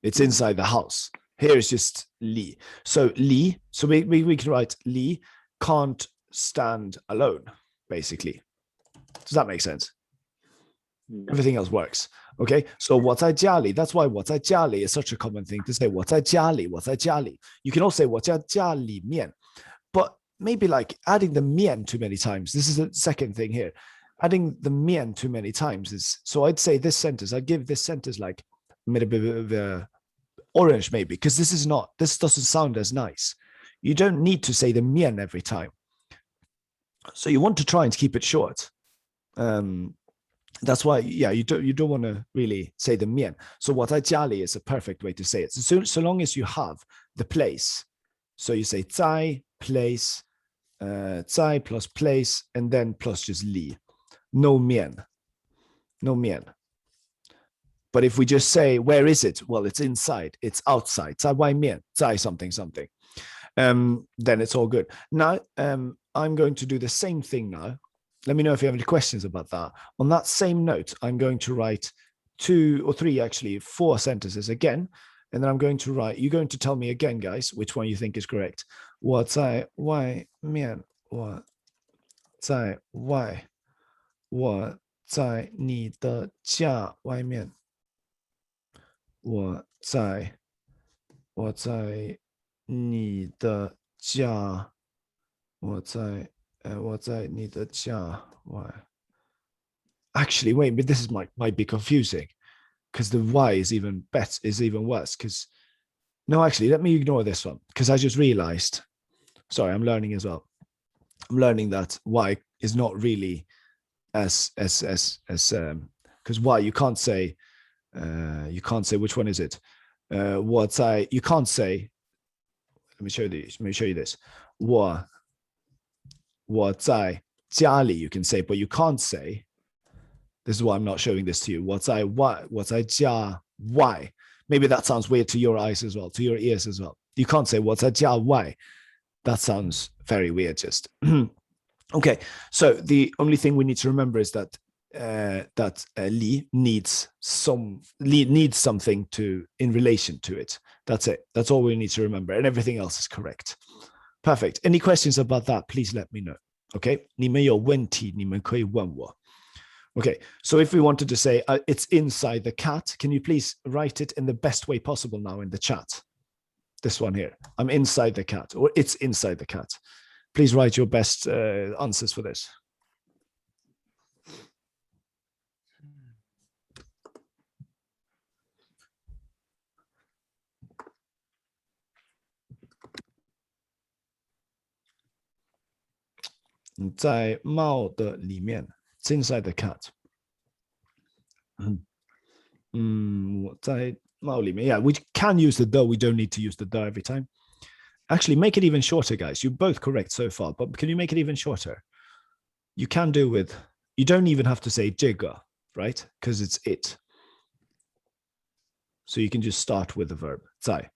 It's inside the house. Here is just Lee. So Lee, so we can write Lee can't stand alone, basically. Does that make sense? Everything else works. Okay, so 我在家里, that's why 我在家里 is such a common thing to say. 我在家里, 我在家里. You can also say 我在家里面. But maybe like adding the 面 too many times. This is the second thing here. Adding the 面 too many times is, so I'd say this sentence, I'd give this sentence like a bit of orange maybe, because this doesn't sound as nice. You don't need to say the 面 every time. So you want to try and keep it short. That's why, you don't want to really say the 面. So 我在家里 is a perfect way to say it. So long as you have the place. So you say 在 place, 在 plus place, and then plus just 里. No 面. No 面. But if we just say, where is it? Well, it's inside, it's outside. 在外面, 在 something. Then it's all good. Now, I'm going to do the same thing now. Let me know if you have any questions about that. On that same note, I'm going to write 2 or 3, actually 4 sentences again. And then I'm going to write, you're going to tell me again, guys, which one you think is correct. 我在外面, 我在外, 我在你的家外面. 我在你的家，我在你的家外. Actually, wait, but this might be confusing because the Y is even worse. Because no, actually, let me ignore this one because I just realized. Sorry, I'm learning as well. I'm learning that Y is not really as because Y you can't say which one is it. You can't say. Let me show you this. 我在家里 you can say, but you can't say. This is why I'm not showing this to you. 我在家外. Maybe that sounds weird to your eyes as well, to your ears as well. You can't say 我在家外. That sounds very weird. Just okay. So the only thing we need to remember is that Li needs something in relation to it. That's it. That's all we need to remember, and everything else is correct. Perfect. Any questions about that? Please let me know. Okay. 你们有问题，你们可以问我. Okay. So if we wanted to say it's inside the cat, can you please write it in the best way possible now in the chat? This one here. I'm inside the cat, or it's inside the cat. Please write your best answers for this. 在猫的里面 it's inside the cat. 我在猫里面 yeah, we can use the the, we don't need to use the the every time. Actually, make it even shorter, guys. You're both correct so far, but can you make it even shorter? You can do with, you don't even have to say 这个, right? Because it's it. So you can just start with the verb 在.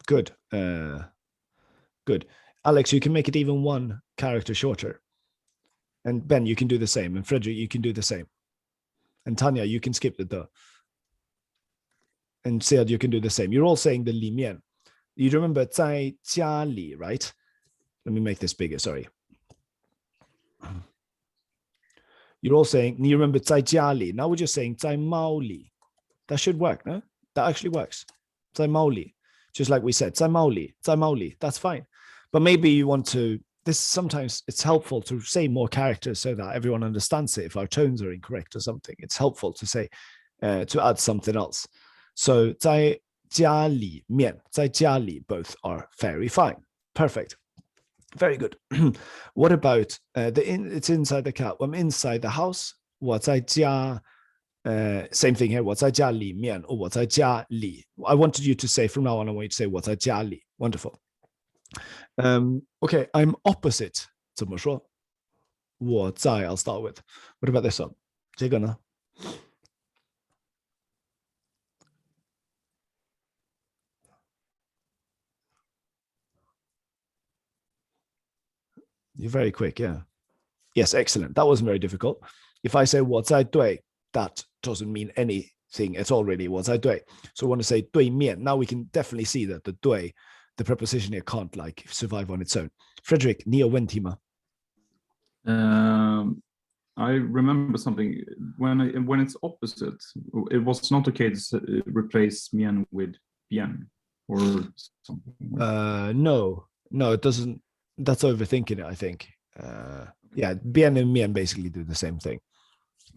Good. Good. Alex, you can make it even one character shorter. And Ben, you can do the same. And Frederick, you can do the same. And Tanya, you can skip the the. And Sead, you can do the same. You're all saying the 里面. You remember 在家里, right? Let me make this bigger, sorry. You're all saying, you remember 在家里. Now we're just saying 在猫里. That should work, no? That actually works. 在猫里. Just like we said, 在猫里, 在猫里. That's fine. But maybe you want to, this sometimes it's helpful to say more characters so that everyone understands it. If our tones are incorrect or something, it's helpful to say, to add something else. So 在家里面, 在家里 both are very fine. Perfect. Very good. What about it's inside the cat. I'm inside the house. 我在家 same thing here. 我在家里面 or 我在家里. I wanted you to say from now on, I want you to say 我在家里. Wonderful. Okay, I'm opposite. 怎么说? 我在 I'll start with. What about this one? 这个呢? You're very quick, yeah. Yes, excellent. That wasn't very difficult. If I say 我在对, that doesn't mean anything at all, really. 我在对. So I want to say 对面. Now we can definitely see that the 对, the preposition here can't like survive on its own. Frederick, 你有问题吗? I remember something when it's opposite. It was not okay to replace mien with bien or something. No, it doesn't. That's overthinking it, I think. Yeah, bien and mien basically do the same thing.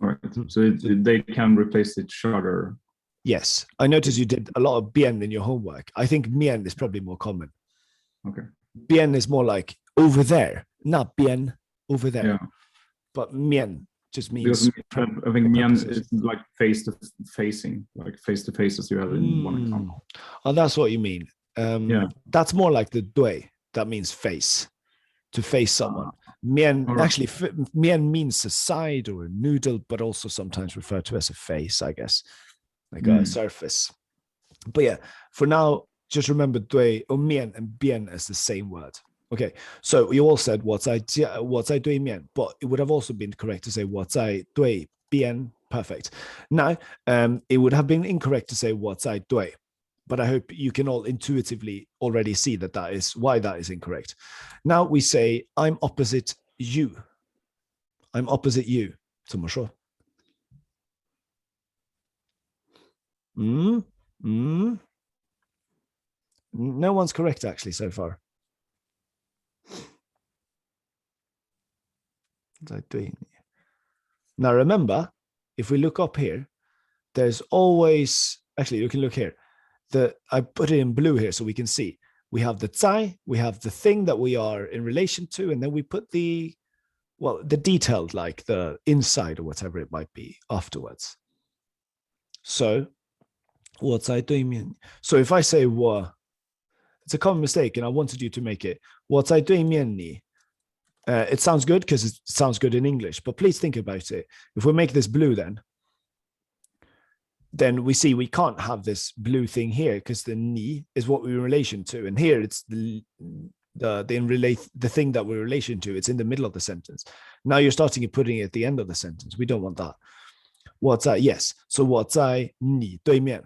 All right, so they can replace each other. Yes, I noticed you did a lot of bien in your homework. I think mien is probably more common. Okay. Bien is more like over there, not bien, over there. Yeah. But mien just means. Because I think mien is like face to facing, like face to face, as you have in one example. Oh, that's what you mean. Yeah. That's more like the dui. That means face, to face someone. Mien right. actually, mien means a side or a noodle, but also sometimes referred to as a face, I guess, like a surface. But yeah, for now, just remember dui or mien and bien as the same word. Okay, so you all said 我在对面, but it would have also been correct to say 我在对边. Perfect. Now, it would have been incorrect to say 我在对. But I hope you can all intuitively already see that that is why that is incorrect. Now we say, I'm opposite you. I'm opposite you. 怎么说? No one's correct actually so far. Now remember, if we look up here, there's always, actually you can look here. I put it in blue here so we can see. We have the 在, we have the thing that we are in relation to, and then we put the detailed, like the inside or whatever it might be afterwards. So, 我在对面. So if I say 我, it's a common mistake, and I wanted you to make it 我在对面你. It sounds good because it sounds good in English, but please think about it. If we make this blue then we see we can't have this blue thing here because the ni is what we're in relation to. And here it's the thing that we're in relation to. It's in the middle of the sentence. Now you're starting and putting it at the end of the sentence. We don't want that. 我在, yes. So 我在你对面.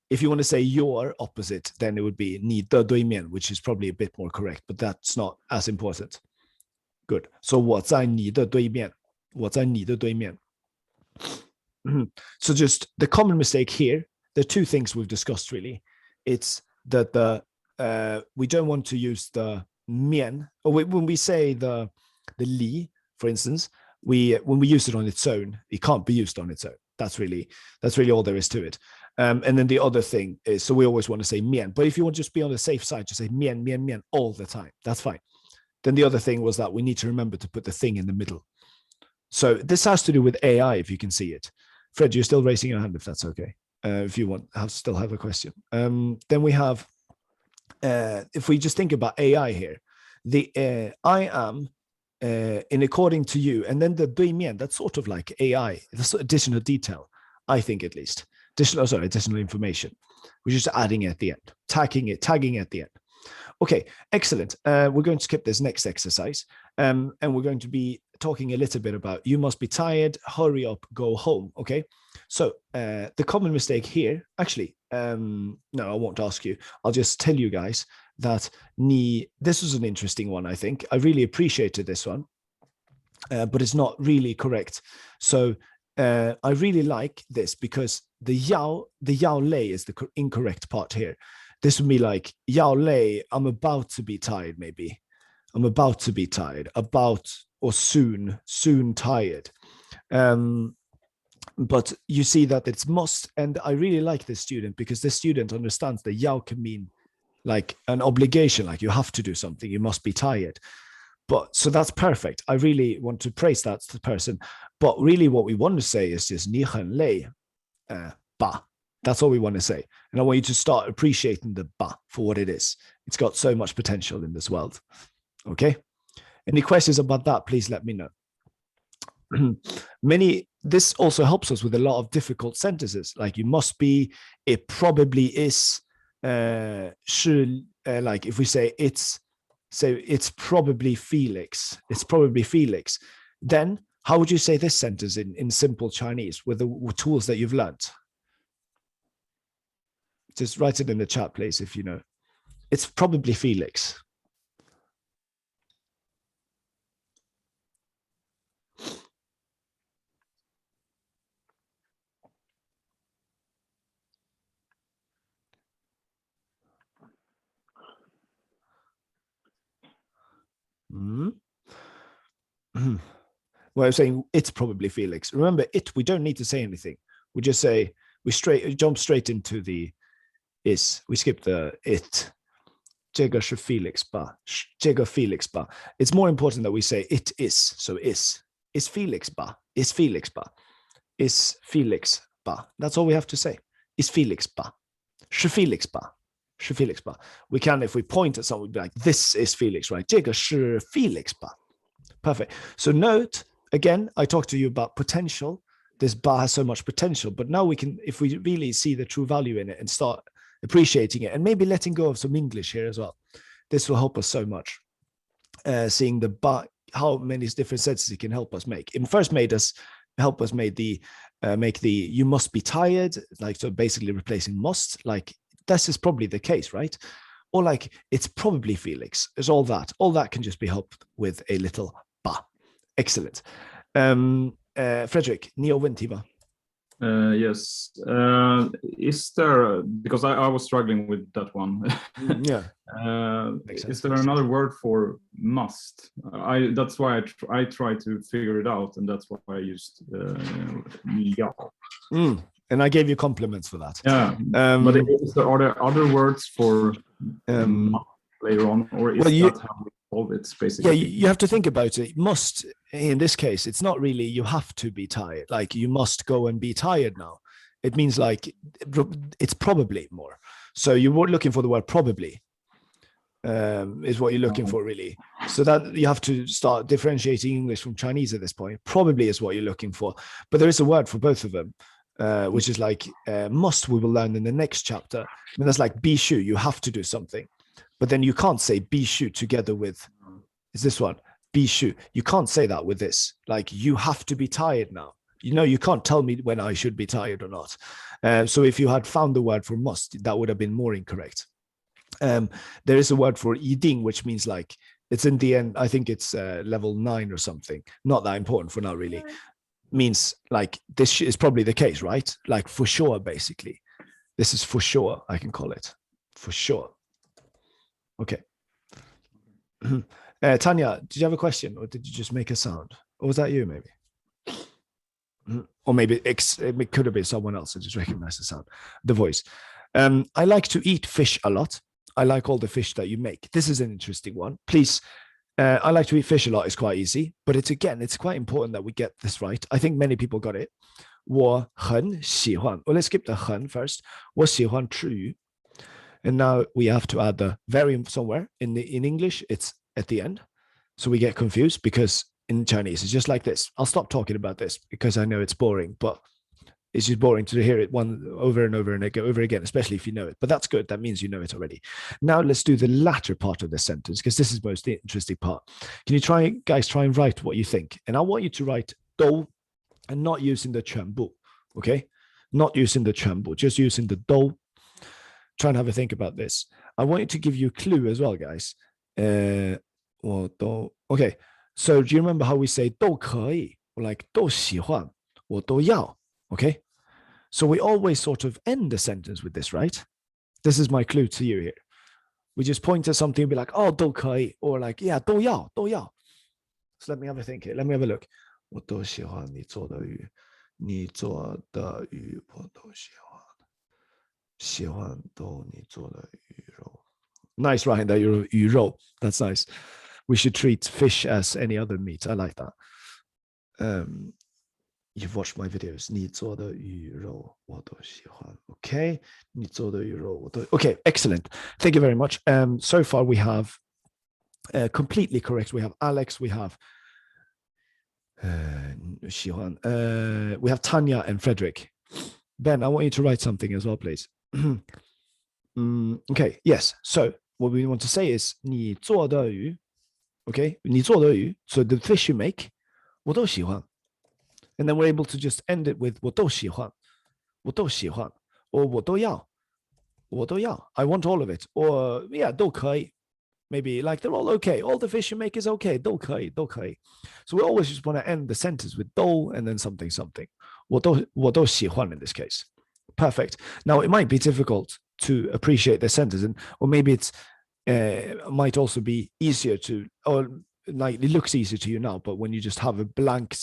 If you want to say your opposite, then it would be 你的对面, which is probably a bit more correct, but that's not as important. Good. So 我在你的对面. 我在你的对面. So just the common mistake here, there are two things we've discussed really. It's that we don't want to use the mien, or when we say the li, for instance, when we use it on its own, it can't be used on its own. That's really all there is to it. And then the other thing is, so we always want to say mian, but if you want to just be on the safe side, just say mian, mian, mian all the time. That's fine. Then the other thing was that we need to remember to put the thing in the middle. So this has to do with AI, if you can see it. Fred, you're still raising your hand, if that's okay. If you still have a question. Then we have, if we just think about AI here, the I am in according to you, and then the 对面, that's sort of like AI, that's additional detail, I think at least. Additional information. We're just adding at the end, tagging at the end. Okay, excellent. We're going to skip this next exercise, and we're going to be talking a little bit about you must be tired, hurry up, go home. Okay, so the common mistake here, actually, no, I won't ask you. I'll just tell you guys that this was an interesting one, I think. I really appreciated this one, but it's not really correct. So I really like this because the yao lei is the incorrect part here. This would be like yao lei, I'm about to be tired, maybe. I'm about to be tired, about or soon tired. But you see that it's must, and I really like this student because this student understands that yao can mean like an obligation, like you have to do something, you must be tired. But so that's perfect. I really want to praise that person. But really what we want to say is just 你很累, ba. That's all we want to say. And I want you to start appreciating the ba for what it is. It's got so much potential in this world. Okay. Any questions about that, please let me know. This also helps us with a lot of difficult sentences. Like you must be, it probably is, like if we say it's probably Felix. It's probably Felix. Then how would you say this sentence in simple Chinese with the tools that you've learned? Just write it in the chat, please, if you know. It's probably Felix. Well, I'm saying it's probably Felix. Remember, we don't need to say anything. We just say, jump straight into the is. We skip the it. 这个是 Felix 吧? 这个 Felix 吧? It's more important that we say it is. So is Felix 吧? Is Felix 吧? Is Felix 吧? That's all we have to say. Is Felix 吧? 是 Felix 吧? 是 Felix 吧? We can, if we point at someone, we'd be like, this is Felix, right? 这个是 Felix 吧? Perfect. So note, again, I talked to you about potential. This bar has so much potential, but now we can, if we really see the true value in it and start appreciating it and maybe letting go of some English here as well, this will help us so much. Seeing the bar, how many different sentences it can help us make. It first help us make the you must be tired, like, so basically replacing must, like this is probably the case, right? Or like it's probably Felix. It's all that can just be helped with a little ba. Excellent. Frederick, ni har vunnet va? Yes. Is there, because I was struggling with that one. Yeah. Is there another word for must? That's why I try to figure it out, and that's why I used ja. And I gave you compliments for that. Yeah. But are there other words for later on, or is that how we solve it, basically? Yeah, you have to think about it. Must, in this case, it's not really you have to be tired. Like you must go and be tired now. It means like it's probably more. So you were looking for the word probably. Is what you're looking for, really. So that you have to start differentiating English from Chinese at this point. Probably is what you're looking for. But there is a word for both of them. Which is like must, we will learn in the next chapter. And that's like be shu, you have to do something. But then you can't say be shu together with, is this one, be shu. You can't say that with this. Like you have to be tired now. You know, you can't tell me when I should be tired or not. So if you had found the word for must, that would have been more incorrect. There is a word for yiding, which means like, it's in the end, I think it's level 9 or something. Not that important for now, really. Means like this is probably the case, right? Like for sure, basically. This is for sure, I can call it. For sure. Okay. Tanya, did you have a question or did you just make a sound? Or was that you, maybe? Or maybe it could have been someone else. I just recognize the sound, the voice. I like to eat fish a lot. I like all the fish that you make. This is an interesting one. Please, I like to eat fish a lot. It's quite easy, but it's quite important that we get this right. I think many people got it. 我很喜欢. Well, let's skip the 很 first. 我喜欢吃鱼. And now we have to add the very somewhere. In English, it's at the end. So we get confused because in Chinese, it's just like this. I'll stop talking about this because I know it's boring, but it's just boring to hear it over and over again, especially if you know it. But that's good. That means you know it already. Now let's do the latter part of the sentence because this is the most interesting part. Can you guys try and write what you think? And I want you to write 都 and not using the 全部, okay? Not using the 全部, just using the 都. Try and have a think about this. I want you to give you a clue as well, guys. Okay, so do you remember how we say 都可以, or like 都喜欢, or 都要, okay? So we always sort of end the sentence with this, right? This is my clue to you here. We just point at something and be like, oh, 都可以, or like, yeah, 都要. So let me have a think here. Let me have a look. 我都喜欢你做的鱼，你做的鱼我都喜欢，喜欢都你做的鱼肉。Nice writing that you're 鱼肉. That's nice. We should treat fish as any other meat. I like that. You've watched my videos. 你做的鱼肉我都喜欢. Okay. 你做的鱼肉我都. Okay. Excellent. Thank you very much. So far we have completely correct. We have Alex. We have we have Tanya and Frederick. Ben, I want you to write something as well, please. Okay, yes. So what we want to say is 你做的鱼, okay? 你做的鱼, so the fish you make, 我都喜欢. And then we're able to just end it with 我都喜欢, 我都喜欢, or 我都要, 我都要. I want all of it. Or yeah, 都可以. Maybe like they're all okay. All the fish you make is okay. 都可以, 都可以. So we always just want to end the sentence with 都 and then something. 我都喜欢 in this case. Perfect. Now it might be difficult to appreciate the sentence, or maybe it might also be easier to, or like it looks easier to you now, but when you just have a blank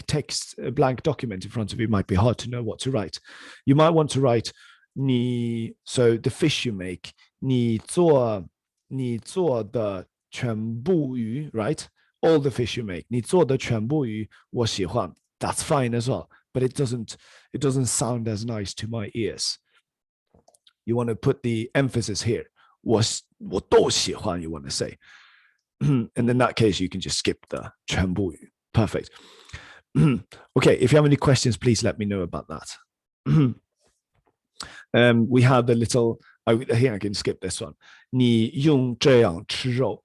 text, a blank document in front of you, it might be hard to know what to write. You might want to write 你, so the fish you make, 你做的全部鱼, right? All the fish you make. 你做的全部鱼我喜欢. That's fine as well, but it doesn't sound as nice to my ears. You want to put the emphasis here. 我都喜欢, you want to say. And in that case, you can just skip the 全部鱼. Perfect. Okay, if you have any questions, please let me know about that. We have the little, I think I can skip this one. 你用这样吃肉.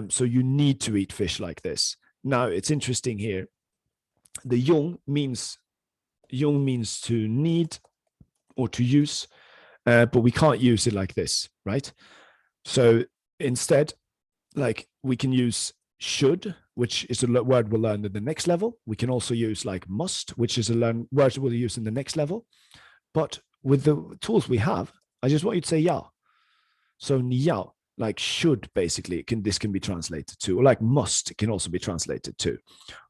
So you need to eat fish like this. Now it's interesting here. The 用 means to need or to use, but we can't use it like this, right? So instead, like we can use should, which is a word we'll learn in the next level. We can also use like must, which is a word we'll use in the next level. But with the tools we have, I just want you to say 要. So 你要, like should, basically, this can be translated to, or like must, it can also be translated to,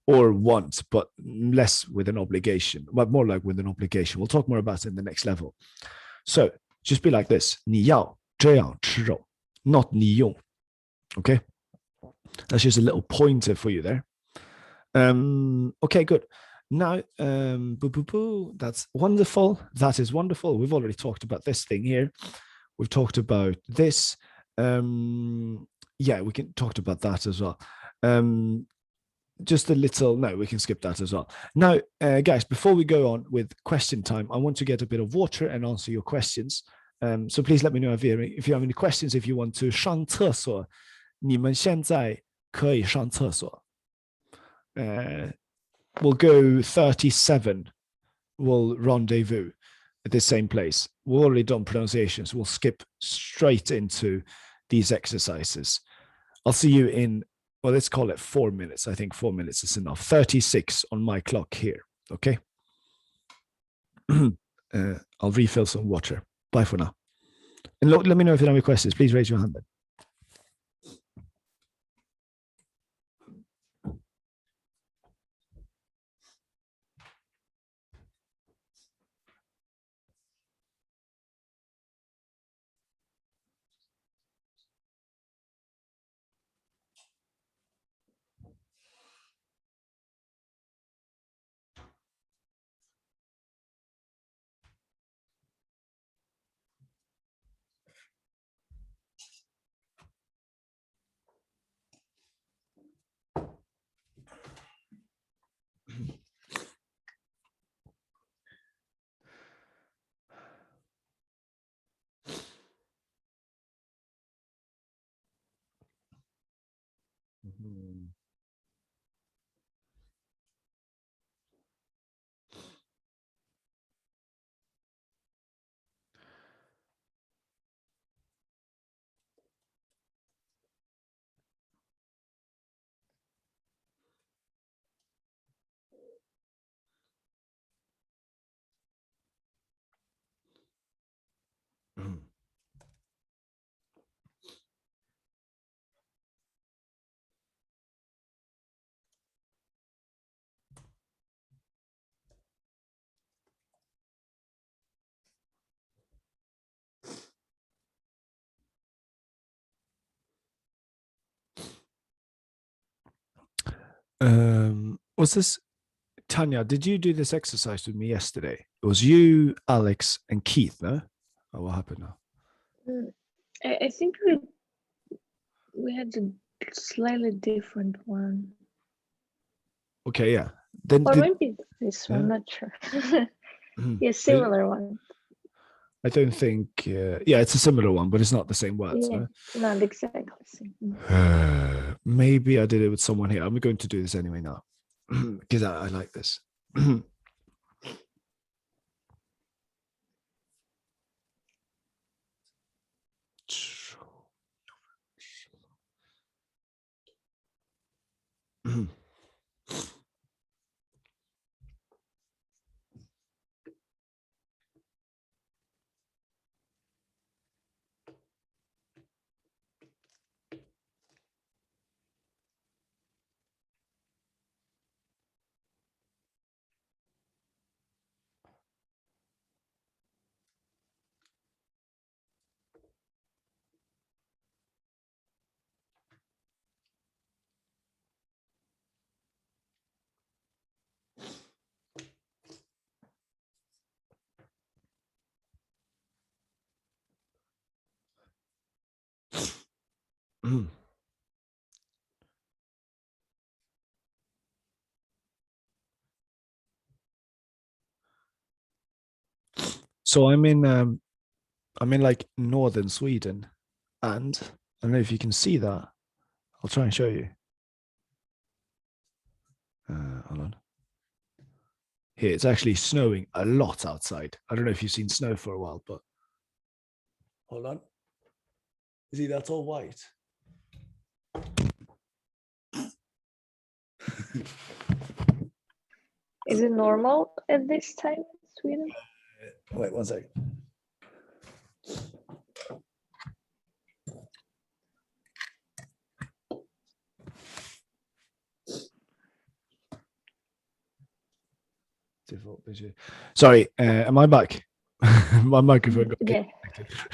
or want, but less with an obligation, but more like with an obligation. We'll talk more about it in the next level. So just be like this. 你要这样吃肉, not 你用. Okay. That's just a little pointer for you there. Okay, good. Now, that's wonderful. That is wonderful. We've already talked about this thing here. We've talked about this. Yeah, we can talk about that as well. Just a little, no, we can skip that as well. Now, guys, before we go on with question time, I want to get a bit of water and answer your questions. So please let me know if you have any questions, if you want to 上厕所, 你们现在可以上厕所. We'll go 37. We'll rendezvous at the same place. We've already done pronunciations. We'll skip straight into these exercises. I'll see you in, well, let's call it 4 minutes. I think 4 minutes is enough. 36 on my clock here. Okay. I'll refill some water. Bye for now. And let me know if you have any questions. Please raise your hand then. Hmm. Hmm. Was this Tanya? Did you do this exercise with me yesterday? It was you, Alex, and Keith, no? Oh, what happened now? I think we had a slightly different one. Okay, yeah. Then Or did, maybe this one, Yeah. not sure. Mhm. Yeah, similar one. I don't think. Yeah, it's a similar one, but it's not the same words. Yeah, No? not exactly same. Maybe I did it with someone here. I'm going to do this anyway now because I like this. So I'm in like northern Sweden, and I don't know if you can see that. I'll try and show you. Hold on. Here, it's actually snowing a lot outside. I don't know if you've seen snow for a while, but hold on. See, that's all white. Is it normal at this time in Sweden? Wait, one second. Default visual. Sorry, am I back? My microphone got Yeah.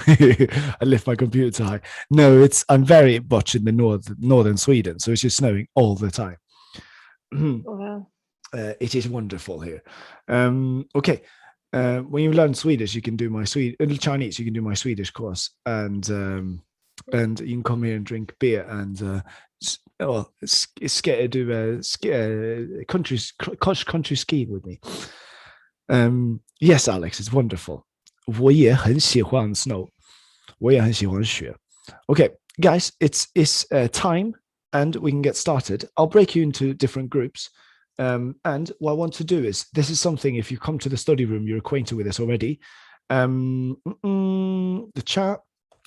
I lift my computer high. No, I'm very much in the northern Sweden, so it's just snowing all the time. Wow. It is wonderful here. Okay. When you learn Swedish, you can do my Chinese. You can do my Swedish course, and you can come here and drink beer and do country ski with me. Yes, Alex, it's wonderful. 我也很喜欢 snow. 我也很喜欢雪. Okay, guys, it's time, and we can get started. I'll break you into different groups. And what I want to do is, this is something, if you come to the study room, you're acquainted with this already. The chat,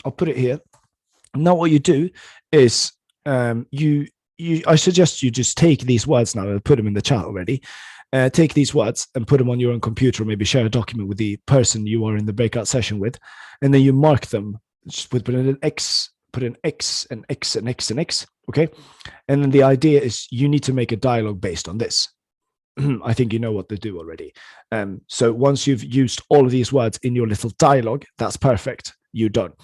I'll put it here. Now what you do is I suggest you just take these words now. I'll put them in the chat already. Take these words and put them on your own computer, or maybe share a document with the person you are in the breakout session with, and then you mark them. Just put an X, an X, an X, an X, an X. Okay, and then the idea is you need to make a dialogue based on this. I think you know what to do already. So once you've used all of these words in your little dialogue, that's perfect. You're done.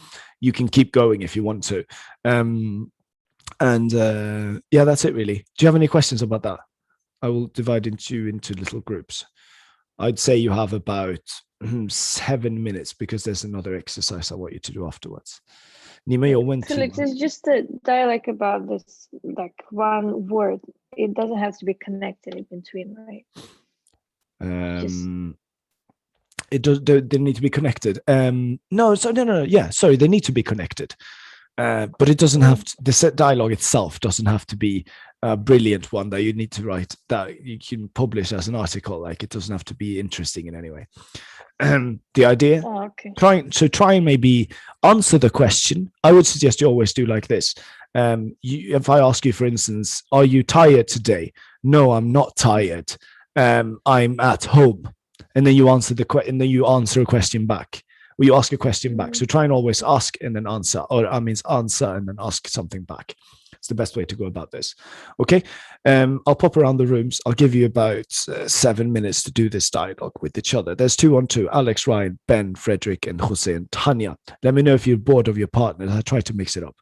You can keep going if you want to. Yeah, that's it really. Do you have any questions about that? I will divide you into little groups. I'd say you have about 7 minutes, because there's another exercise I want you to do afterwards. Felix, it's just a dialogue about this, like one word. It doesn't have to be connected in between, right? It does. They need to be connected. No. Yeah. Sorry, they need to be connected. but it doesn't have to, the set dialogue itself doesn't have to be a brilliant one that you need to write that you can publish as an article. Like, it doesn't have to be interesting in any way. The idea, Oh, okay. try and maybe answer the question. I would suggest you always do like this. If I ask you, for instance, are you tired today? No, I'm not tired. I'm at home. And then you answer and then you answer a question back. Or you ask a question back. So try and always ask and then answer, or I mean answer and then ask something back. It's the best way to go about this. Okay. I'll pop around the rooms. I'll give you about 7 minutes to do this dialogue with each other. There's 2-on-2, Alex, Ryan, Ben, Frederick, and Jose and Tanya. Let me know if you're bored of your partners. I try to mix it up.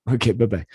Okay, bye-bye.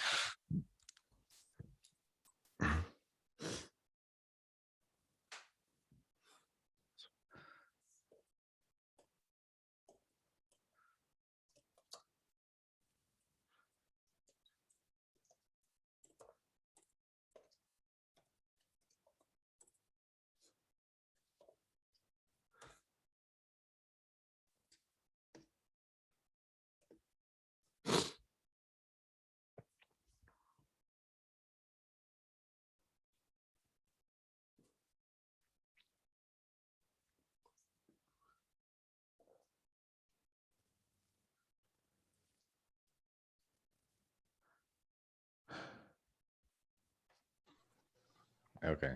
OK，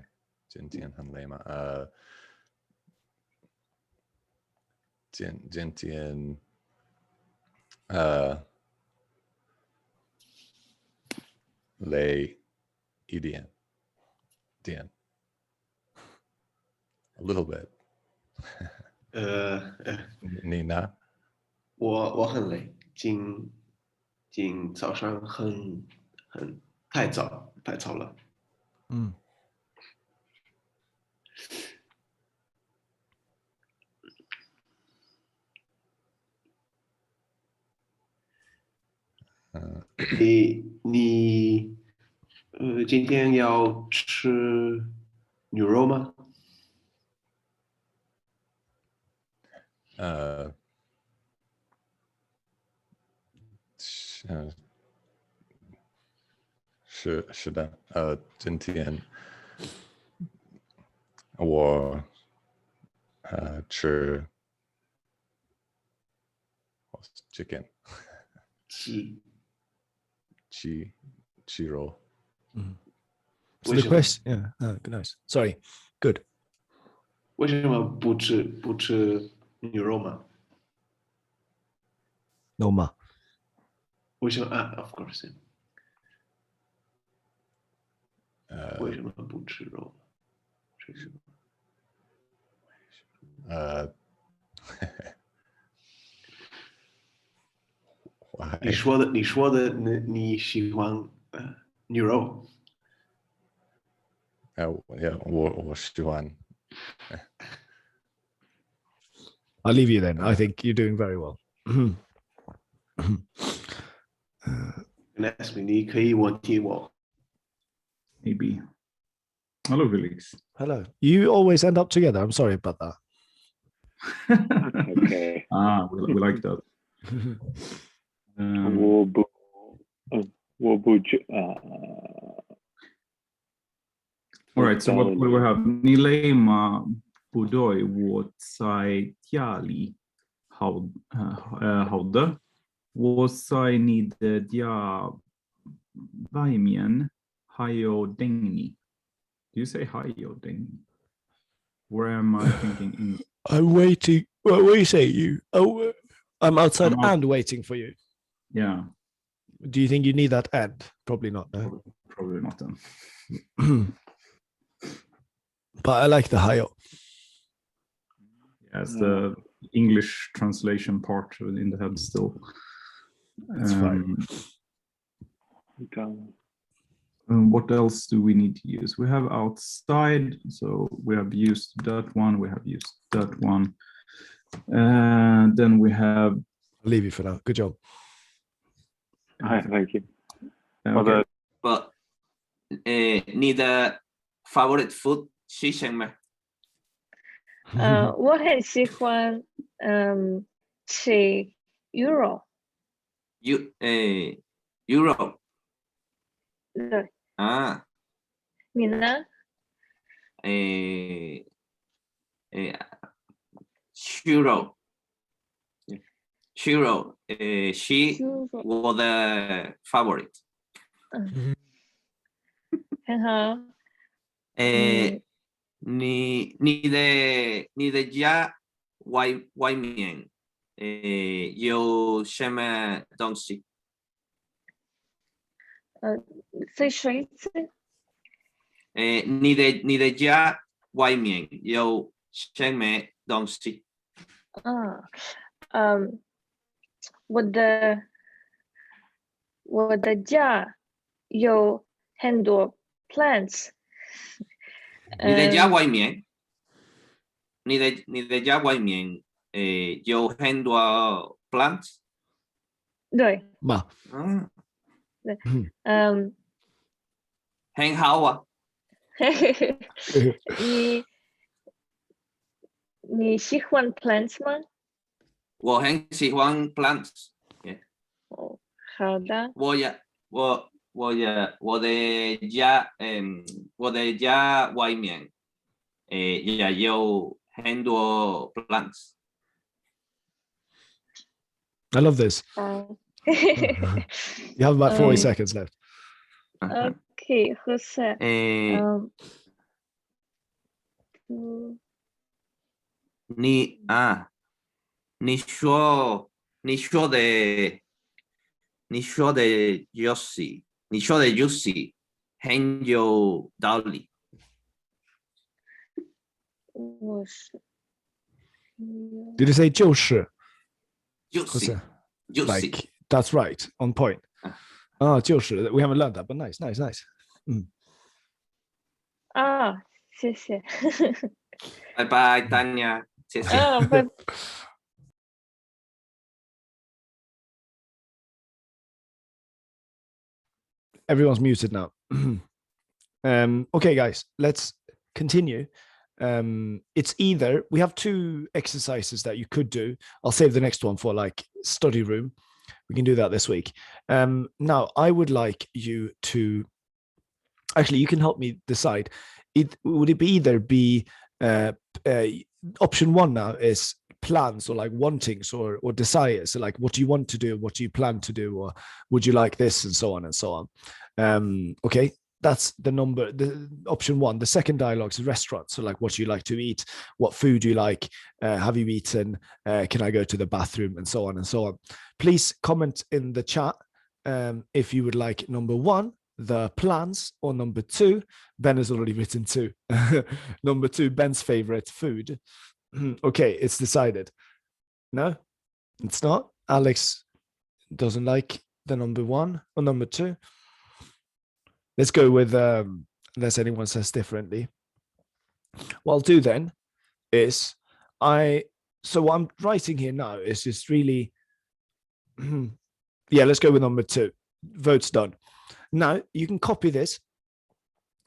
今天很累吗？今天累一点，a little bit 你呢？我很累，今早上太早了。你今天要吃牛肉吗？是的，今天我吃chicken 鸡肉。So the question, yeah, nice. Sorry, good. 为什么不吃牛肉吗？ No ma. 为什么？Of course. 为什么不吃肉？你说的，你喜欢牛肉？我喜欢。I'll leave you then. I think you're doing very well. Ask me， 你可以问题我。Maybe. Hello, Felix. Hello. You always end up together. I'm sorry about that. Okay. We like that. All right, so what we have? Nilema Budoi Wotsai Tiali Hauda Wotsai Nid Dia Baimian Hayo Dengni. Do you say Hayo Dengni? Where am I thinking? I'm waiting. What do you say? You? Oh, I'm outside and waiting for you. Yeah. Do you think you need that and? Probably not. No? Probably not then. But I like the Hayo. Yes, the English translation part in the head still. That's fine. What else do we need to use? We have outside, so we have used that one. We have used that one. And then we have. I'll leave you for now. Good job. Hi, thank you. Okay. But need a favorite food 是什么？我很喜欢吃 Euro。Euro. 对，啊，你呢？Churro. Churro. She 猪肉， was the favorite. 嗯，很好。你的家外面有什么东西？再说一次。你的家外面有什么东西？我的家有很多 plants。你的家外面，你的家外面有很多 plants。对，嘛，嗯，嗯，很好啊。你喜欢 plants 吗？我很喜欢 plants。哦，好的。我的家外面也有很多 plants。 I love this. You have about 40 seconds left. OK，Jose，你说的 Josie 很有道理。我是 Did you say 就是？ Josie Like, that's right, on point. We haven't learned that, but nice. 谢谢。拜拜，Tanya，谢谢。拜。Everyone's muted now. Okay, guys, let's continue. It's either we have two exercises that you could do. I'll save the next one for like study room. We can do that this week. Now, I would like you to actually, you can help me decide. Would it be either be option one now is plans or like wantings or desires, so like what do you want to do, what do you plan to do, or would you like this, and so on and so on. Okay, that's the option one. The second dialogue is restaurant, so like what do you like to eat, what food do you like, have you eaten, can I go to the bathroom, and so on and so on. Please comment in the chat if you would like number one, the plans, or number two, Ben has already written two. Number two, Ben's favorite food. Okay, it's decided. No, it's not. Alex doesn't like the number one or number two. Let's go with unless anyone says differently. What I'll do then is so what I'm writing here now is just really yeah, let's go with number two. Vote's done. Now you can copy this.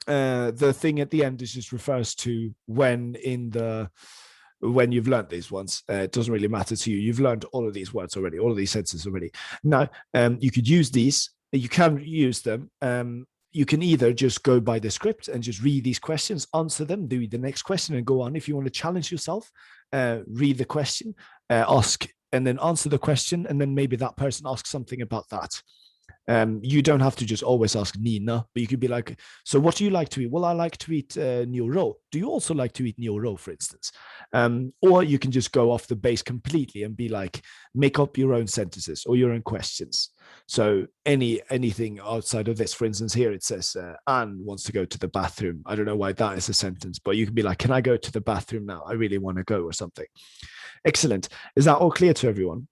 The thing at the end is just refers to when you've learned these ones. It doesn't really matter to you. You've learned all of these words already, all of these sentences already. Now, you could use these. You can use them. You can either just go by the script and just read these questions, answer them, do the next question, and go on. If you want to challenge yourself, read the question, ask, and then answer the question, and then maybe that person asks something about that. You don't have to just always ask Nina, but you could be like, so what do you like to eat? Well, I like to eat Niro. Do you also like to eat Niro, for instance? Or you can just go off the base completely and be like, make up your own sentences or your own questions. So anything outside of this, for instance, here it says, Anne wants to go to the bathroom. I don't know why that is a sentence, but you can be like, can I go to the bathroom now? I really want to go, or something. Excellent. Is that all clear to everyone?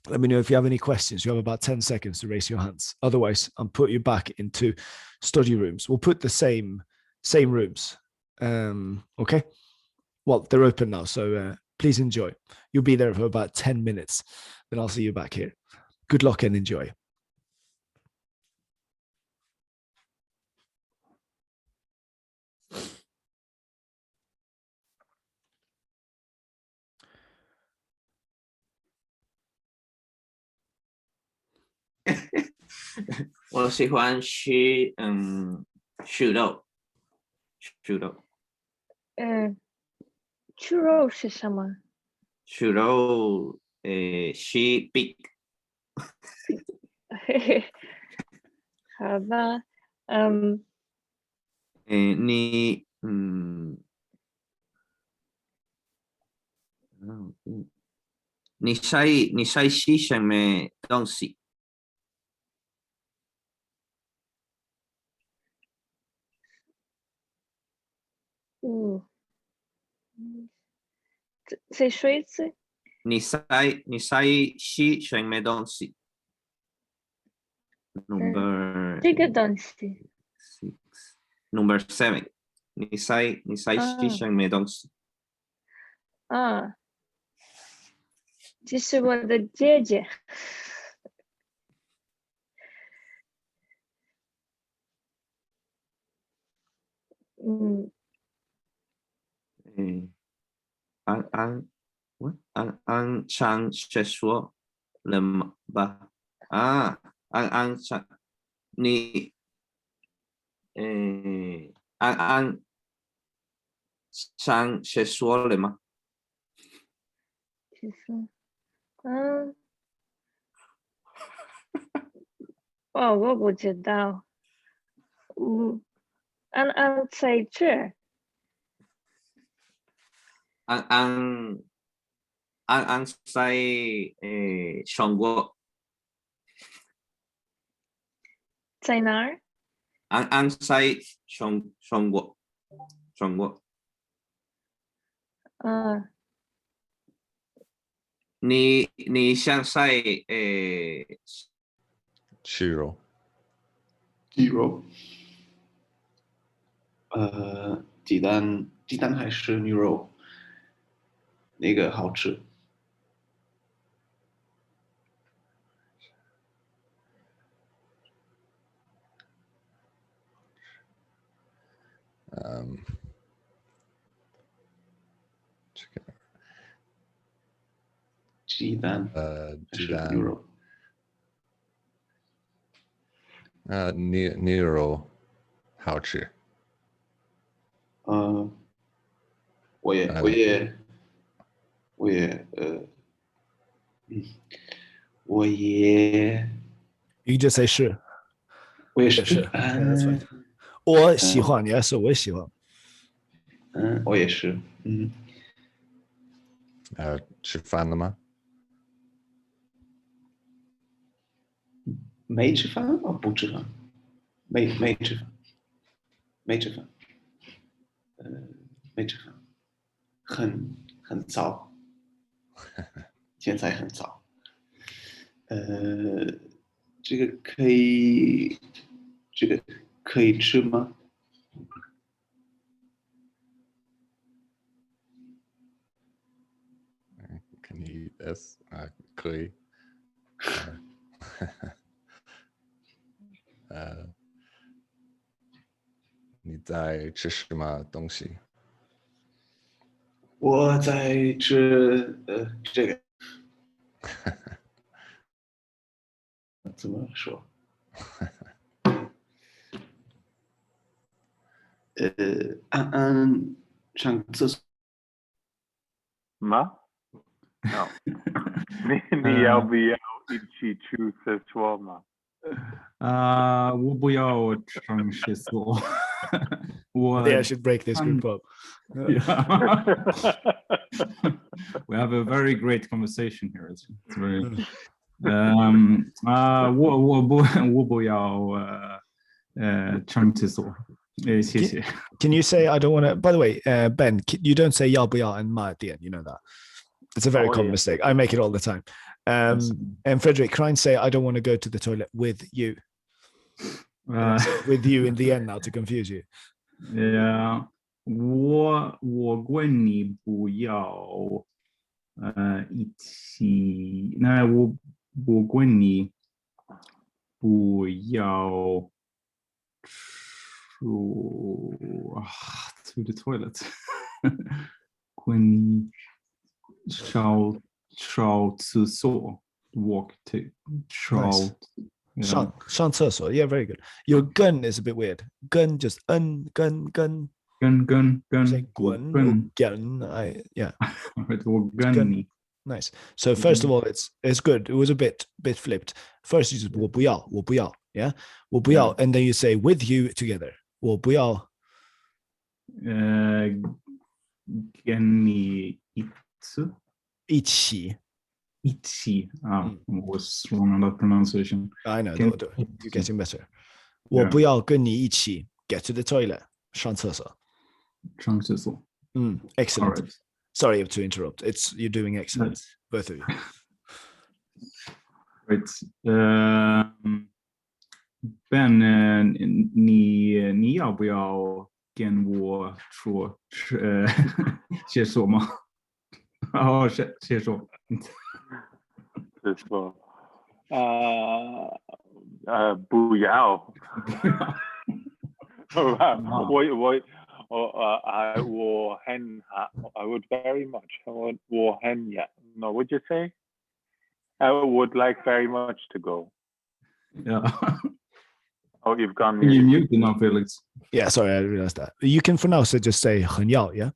Let me know if you have any questions. You have about 10 seconds to raise your hands. Otherwise, I'll put you back into study rooms. We'll put the same rooms. Okay. Well, they're open now, so please enjoy. You'll be there for about 10 minutes. Then I'll see you back here. Good luck and enjoy. 我喜欢吃猪肉，猪肉，猪肉是什么？猪肉是 pig。好吧，你你在吃什么东西？ 再说一次。你在吃什么东西 ？Number 这个东西。 6 Number 7， 你在吃什么东西？这是我的姐姐。安上学说了吗？安上你安上学说了吗？其实，我不知道。安在这。安在中国。在哪儿？安在中国。你想在鸡肉，鸡肉，鸡蛋还是牛肉？哪个好吃？这个鸡蛋还是牛肉？牛肉好吃。我也 You just say 是。我也是。Yeah, that's fine. 我喜欢，也是我喜欢。我也是。吃饭了吗？没吃饭？不吃饭。没吃饭。没吃饭。没吃饭。很早。现在很早。这个可以吃吗？Can you eat this？ 可以。你在吃什么东西？我在吃这个。怎么说？安上厕所吗？ No. 你要不要一起去厕所吗？我不要上厕所。I think I should break this group up. Yeah. We have a very great conversation here. It's very. 我不要上厕所。谢谢。Can you say I don't want to? By the way, Ben, you don't say 要不要 and ma at the end. You know that. It's a very common mistake. I make it all the time. And Frederick, try and say I don't want to go to the toilet with you. With you in the end now to confuse you. Yeah. 我问你不要一起。那我问你不要to the toilet. 问你上厕所 walk to 上 Yeah. 上厕所. Yeah, very good. Your gun is a bit weird. Gun just gun. Gun. Say gun or gun. Yeah. Gun. Nice. So first of all, it's good. It was a bit flipped. First you just 我不要, yeah. 我不要, and then you say with you together. 我不要. 跟你一次. 一起. 一起. Was wrong on that pronunciation. I know. Can- You're getting better. 我不要跟你一起 get to the toilet. 上厕所. 上厕所. Excellent. Alright. Sorry to interrupt. You're doing excellent, both of you. Right. Ben, 你要不要跟我说写说吗？写说。This one. 不要。I would very much. No, would you say? I would like very much to go. Yeah. Oh, you've gone You mute. mute now, Felix. Yeah, sorry, I realized that. You can for now just say 很要, yeah?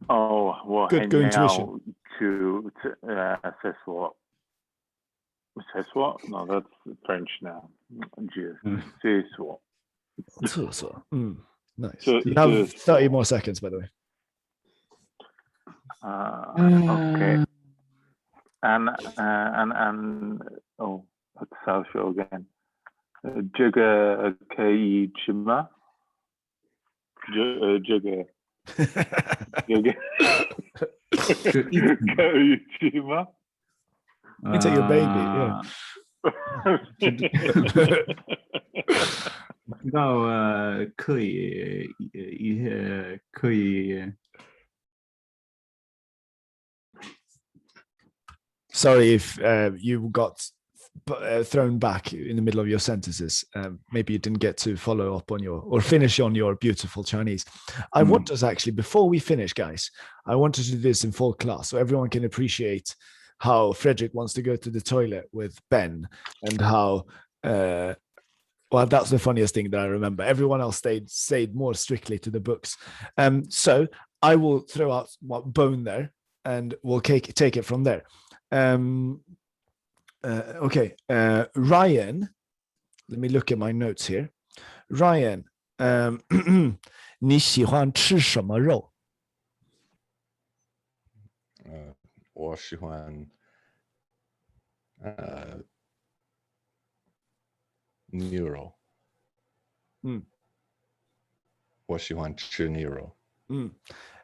Oh, well, Good intuition. To c'est soit. C'est soit? No, that's French now. C'est soit. 厕所. Nice. So- You have so- 30 more seconds, by the way. Okay. And oh, that's South Show again. 这个可以吃吗？这个可以吃吗？ You take your baby, yeah. 到可以可以 Sorry if you got thrown back in the middle of your sentences. Maybe you didn't get to follow up on or finish on your beautiful Chinese. I want us actually, before we finish, guys, I want to do this in full class so everyone can appreciate how Frederick wants to go to the toilet with Ben and how, well, that's the funniest thing that I remember. Everyone else stayed more strictly to the books. So I will throw out bone there and we'll take it from there. Okay, Ryan, let me look at my notes here. Ryan, 你喜欢吃什么肉？我喜欢牛肉。我喜欢吃牛肉。And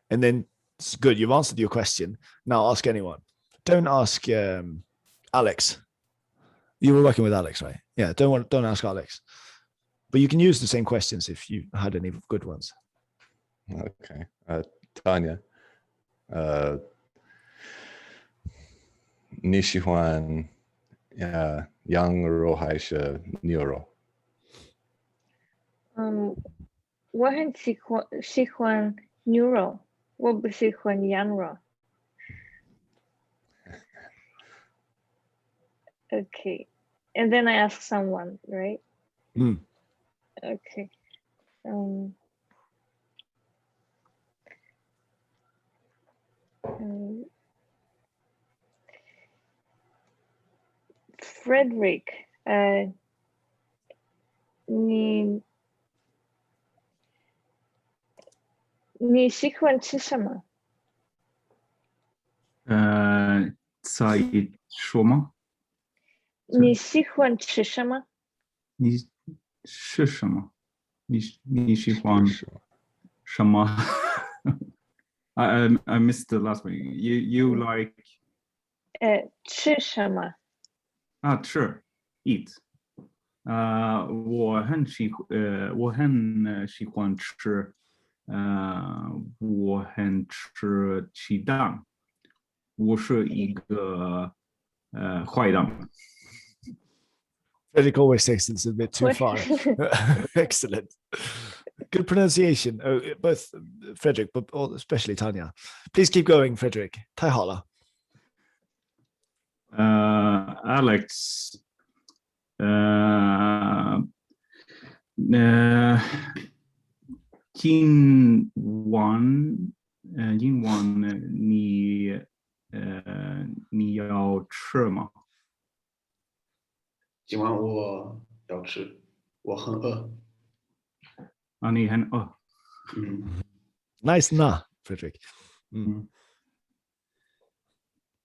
then it's good. You've answered your question. Now ask anyone. Don't ask Alex. You were working with Alex, right? Yeah. Don't ask Alex. But you can use the same questions if you had any good ones. Okay. Tanya, 你喜欢羊肉还是牛肉？我很喜欢牛肉，我不喜欢羊肉。Okay, and then I ask someone, right? Okay. Frederick, 你喜欢吃什么？再说吗？你喜欢吃什么？你是什么？你喜欢什么？I missed the last one. You like 吃什么？吃 eat. 我很喜欢吃我很吃鸡蛋。我是一个坏蛋。Frederick always takes this a bit too far. Excellent. Good pronunciation, both Frederick, but especially Tanya. Please keep going, Frederick. 太好了。Alex, 今晚你要吃吗？今晚我要吃，我很饿。啊，你很饿。Nice na, Frederick.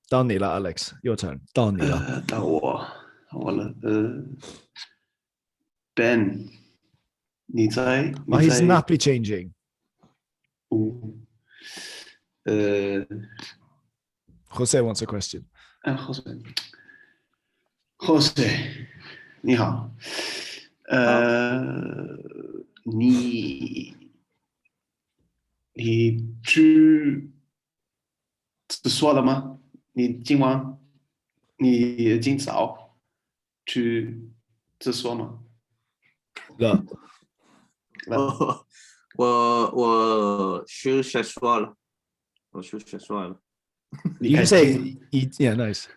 到你了 Alex, your turn. 到你了。到我了。Ben, 你在 Oh, he's nappy changing. Jose wants a question. Jose, 你好。你去厕所了吗？你今早去厕所吗？了。我去厕所了。You can say, yeah, nice.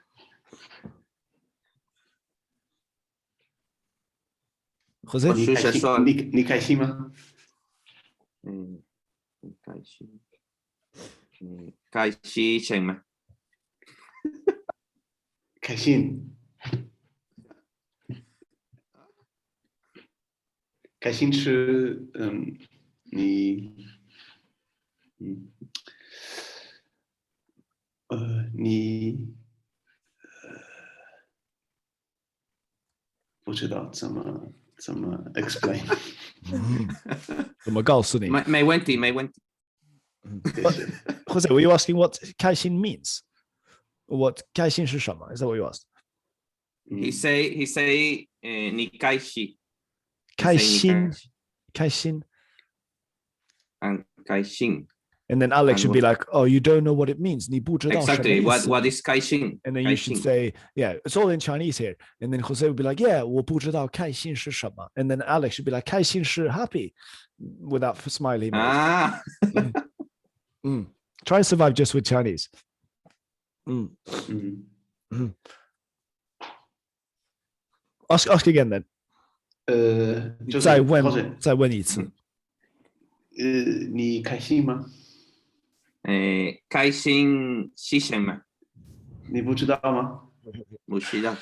你开心吗？开心吗？开心。开心吃，你不知道怎么 explain。怎么告诉你？没问题。Jose, were you asking what 开心 means? What 开心是什么? Is that what you asked? He say, 你开心。开心。开心。And then Alex should be like, oh, you don't know what it means. 你不知道 Exactly. 什么意思。 What is 开心? And then you should say, yeah, it's all in Chinese here. And then Jose would be like, yeah, 我不知道开心是什么. And then Alex should be like, 开心是 happy, without smiley emoji. Try and survive just with Chinese. Ask again then. 再问一次。你开心吗？开心是什么？你不知道吗？不知道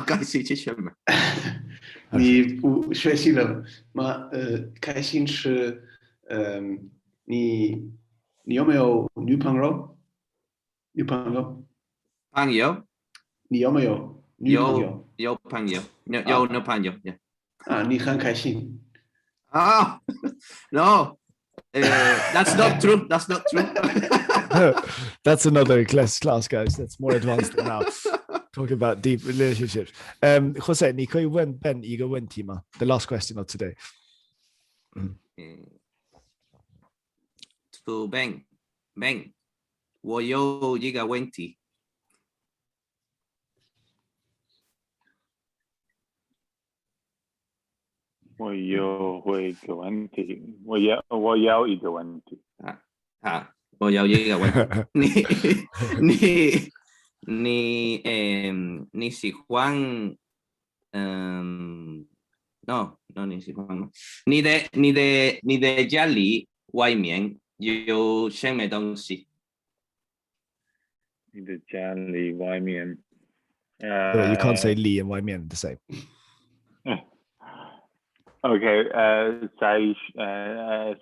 开心是什么？你不学习了吗？开心是你有没有女朋友？女朋友？朋友？你有没有女朋友？有朋友，有女朋友。啊，你很开心。Ah, no, that's not true. That's not true. That's another class, guys. That's more advanced now. Talking about deep relationships. Jose, 你可以问 Ben 一个问题吗? The last question of today. To Ben, 我有一个问题。我有一个问题。我有一个问题。我有一个问题。你喜欢no 你喜欢吗？你的家里外面有什么东西？你的家里外面You can't say 里 and 外面 the same. Okay,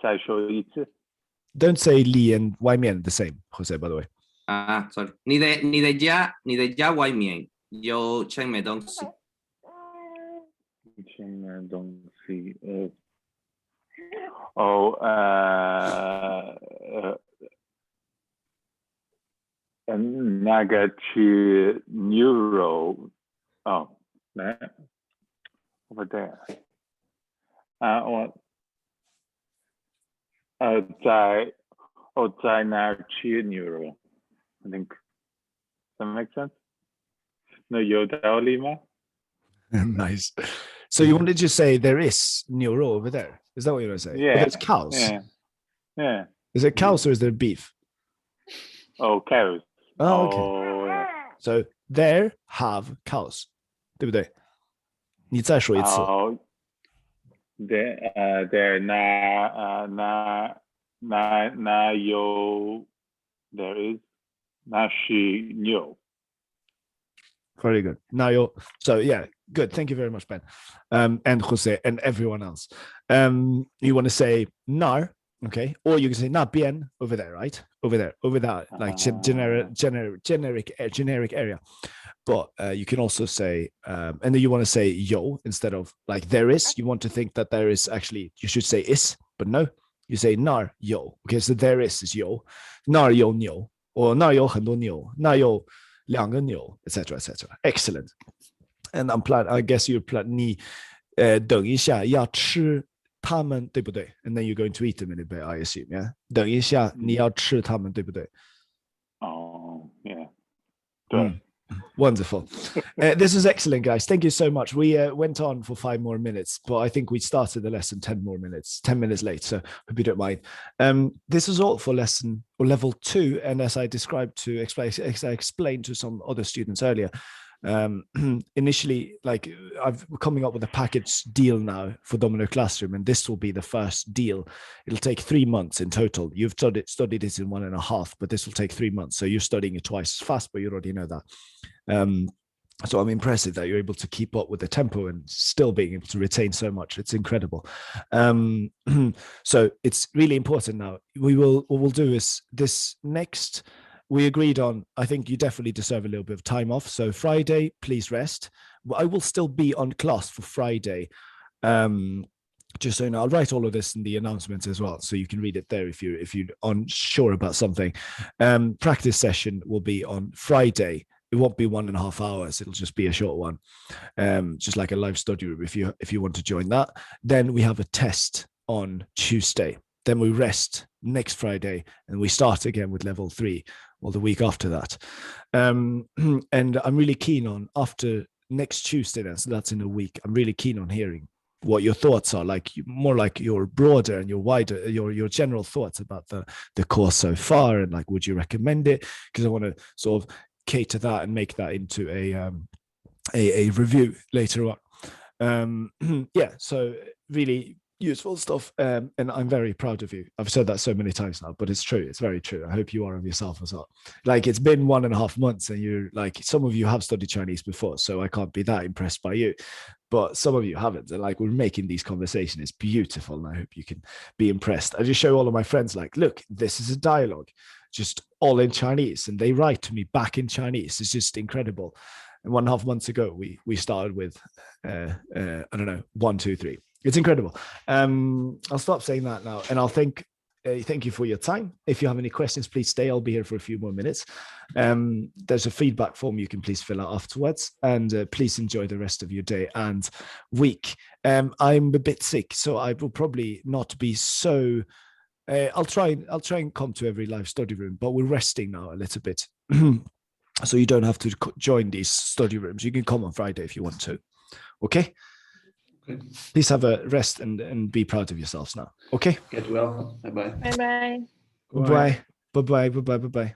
再说一次。Don't say 里 and 外面 the same, Jose, by the way. Sorry. 你的家外面有什么东西？什么东西？那个吃牛肉。那 over there. 在那儿吃牛肉。I think. Does that make sense? No, 有道理吗？ Nice. So you wanted to say there is 牛肉 over there? Is that what you want to say? Yeah. There's cows. Yeah. Is it cows or is there beef? Oh, cows. Oh, okay. Yeah. So there have cows. 对不对？你再说一次。there na yo there is na she knew. Very good. Now so yeah, good. Thank you very much, Ben. And Jose and everyone else. You want to say nar, okay? Or you can say na bien over there, right? Over there, over that, like generic area. But you can also say, and then you want to say yo instead of like there is. You want to think that there is actually, you should say is, but no, you say nar yo. Okay, so there is yo, nar yo牛, or nar yo 很多牛, nar yo 2个牛, etc. etc. Excellent. And I guess you're planning 你等一下要吃他们对不对 And then you're going to eat them in a bit, I assume, yeah? 等一下你要吃他们对不对 Oh, yeah. Good. Wonderful. This is excellent, guys. Thank you so much. We went on for 5 more minutes, but I think we started the lesson 10 minutes late, so hope you don't mind. This is all for lesson or level 2, and as I explained to some other students earlier, initially, like I've coming up with a package deal now for Domino Classroom, and this will be the first deal. It'll take 3 months in total. You've studied it in 1.5, but this will take 3 months. So you're studying it twice as fast, but you already know that. So I'm impressed that you're able to keep up with the tempo and still being able to retain so much. It's incredible. So it's really important now. What we'll do is this next. We agreed on, I think you definitely deserve a little bit of time off. So Friday, please rest. I will still be on class for Friday. Just so you know, I'll write all of this in the announcements as well, so you can read it there if you're unsure about something. Practice session will be on Friday. It won't be 1.5 hours. It'll just be a short one, just like a live study room if you want to join that. Then we have a test on Tuesday. Then we rest next Friday, and we start again with level 3. Or the week after that. And I'm really keen on after next Tuesday, so that's in a week, I'm really keen on hearing what your thoughts are, like more like your broader and your wider, your general thoughts about the course so far, and like, would you recommend it? Because I want to sort of cater that and make that into a review later on. Yeah, so really useful stuff, and I'm very proud of you. I've said that so many times now, but it's true. It's very true. I hope you are of yourself as well. Like, it's been 1.5 months, and you're like, some of you have studied Chinese before, so I can't be that impressed by you, but some of you haven't, and like, we're making these conversations. It's beautiful, and I hope you can be impressed. I just show all of my friends, like, look, this is a dialogue, just all in Chinese, and they write to me back in Chinese. It's just incredible. And 1.5 months ago, we started with I don't know, 1, 2, 3. It's incredible. I'll stop saying that now, and I'll thank you for your time. If you have any questions, please stay. I'll be here for a few more minutes. There's a feedback form you can please fill out afterwards, and please enjoy the rest of your day and week. I'm a bit sick, so I will probably not be so. I'll try and come to every live study room, but we're resting now a little bit, so you don't have to join these study rooms. You can come on Friday if you want to. Okay. Please have a rest and be proud of yourselves now. Okay. Get well. Bye-bye. Bye-bye. Bye-bye. Bye-bye. Bye-bye. Bye-bye.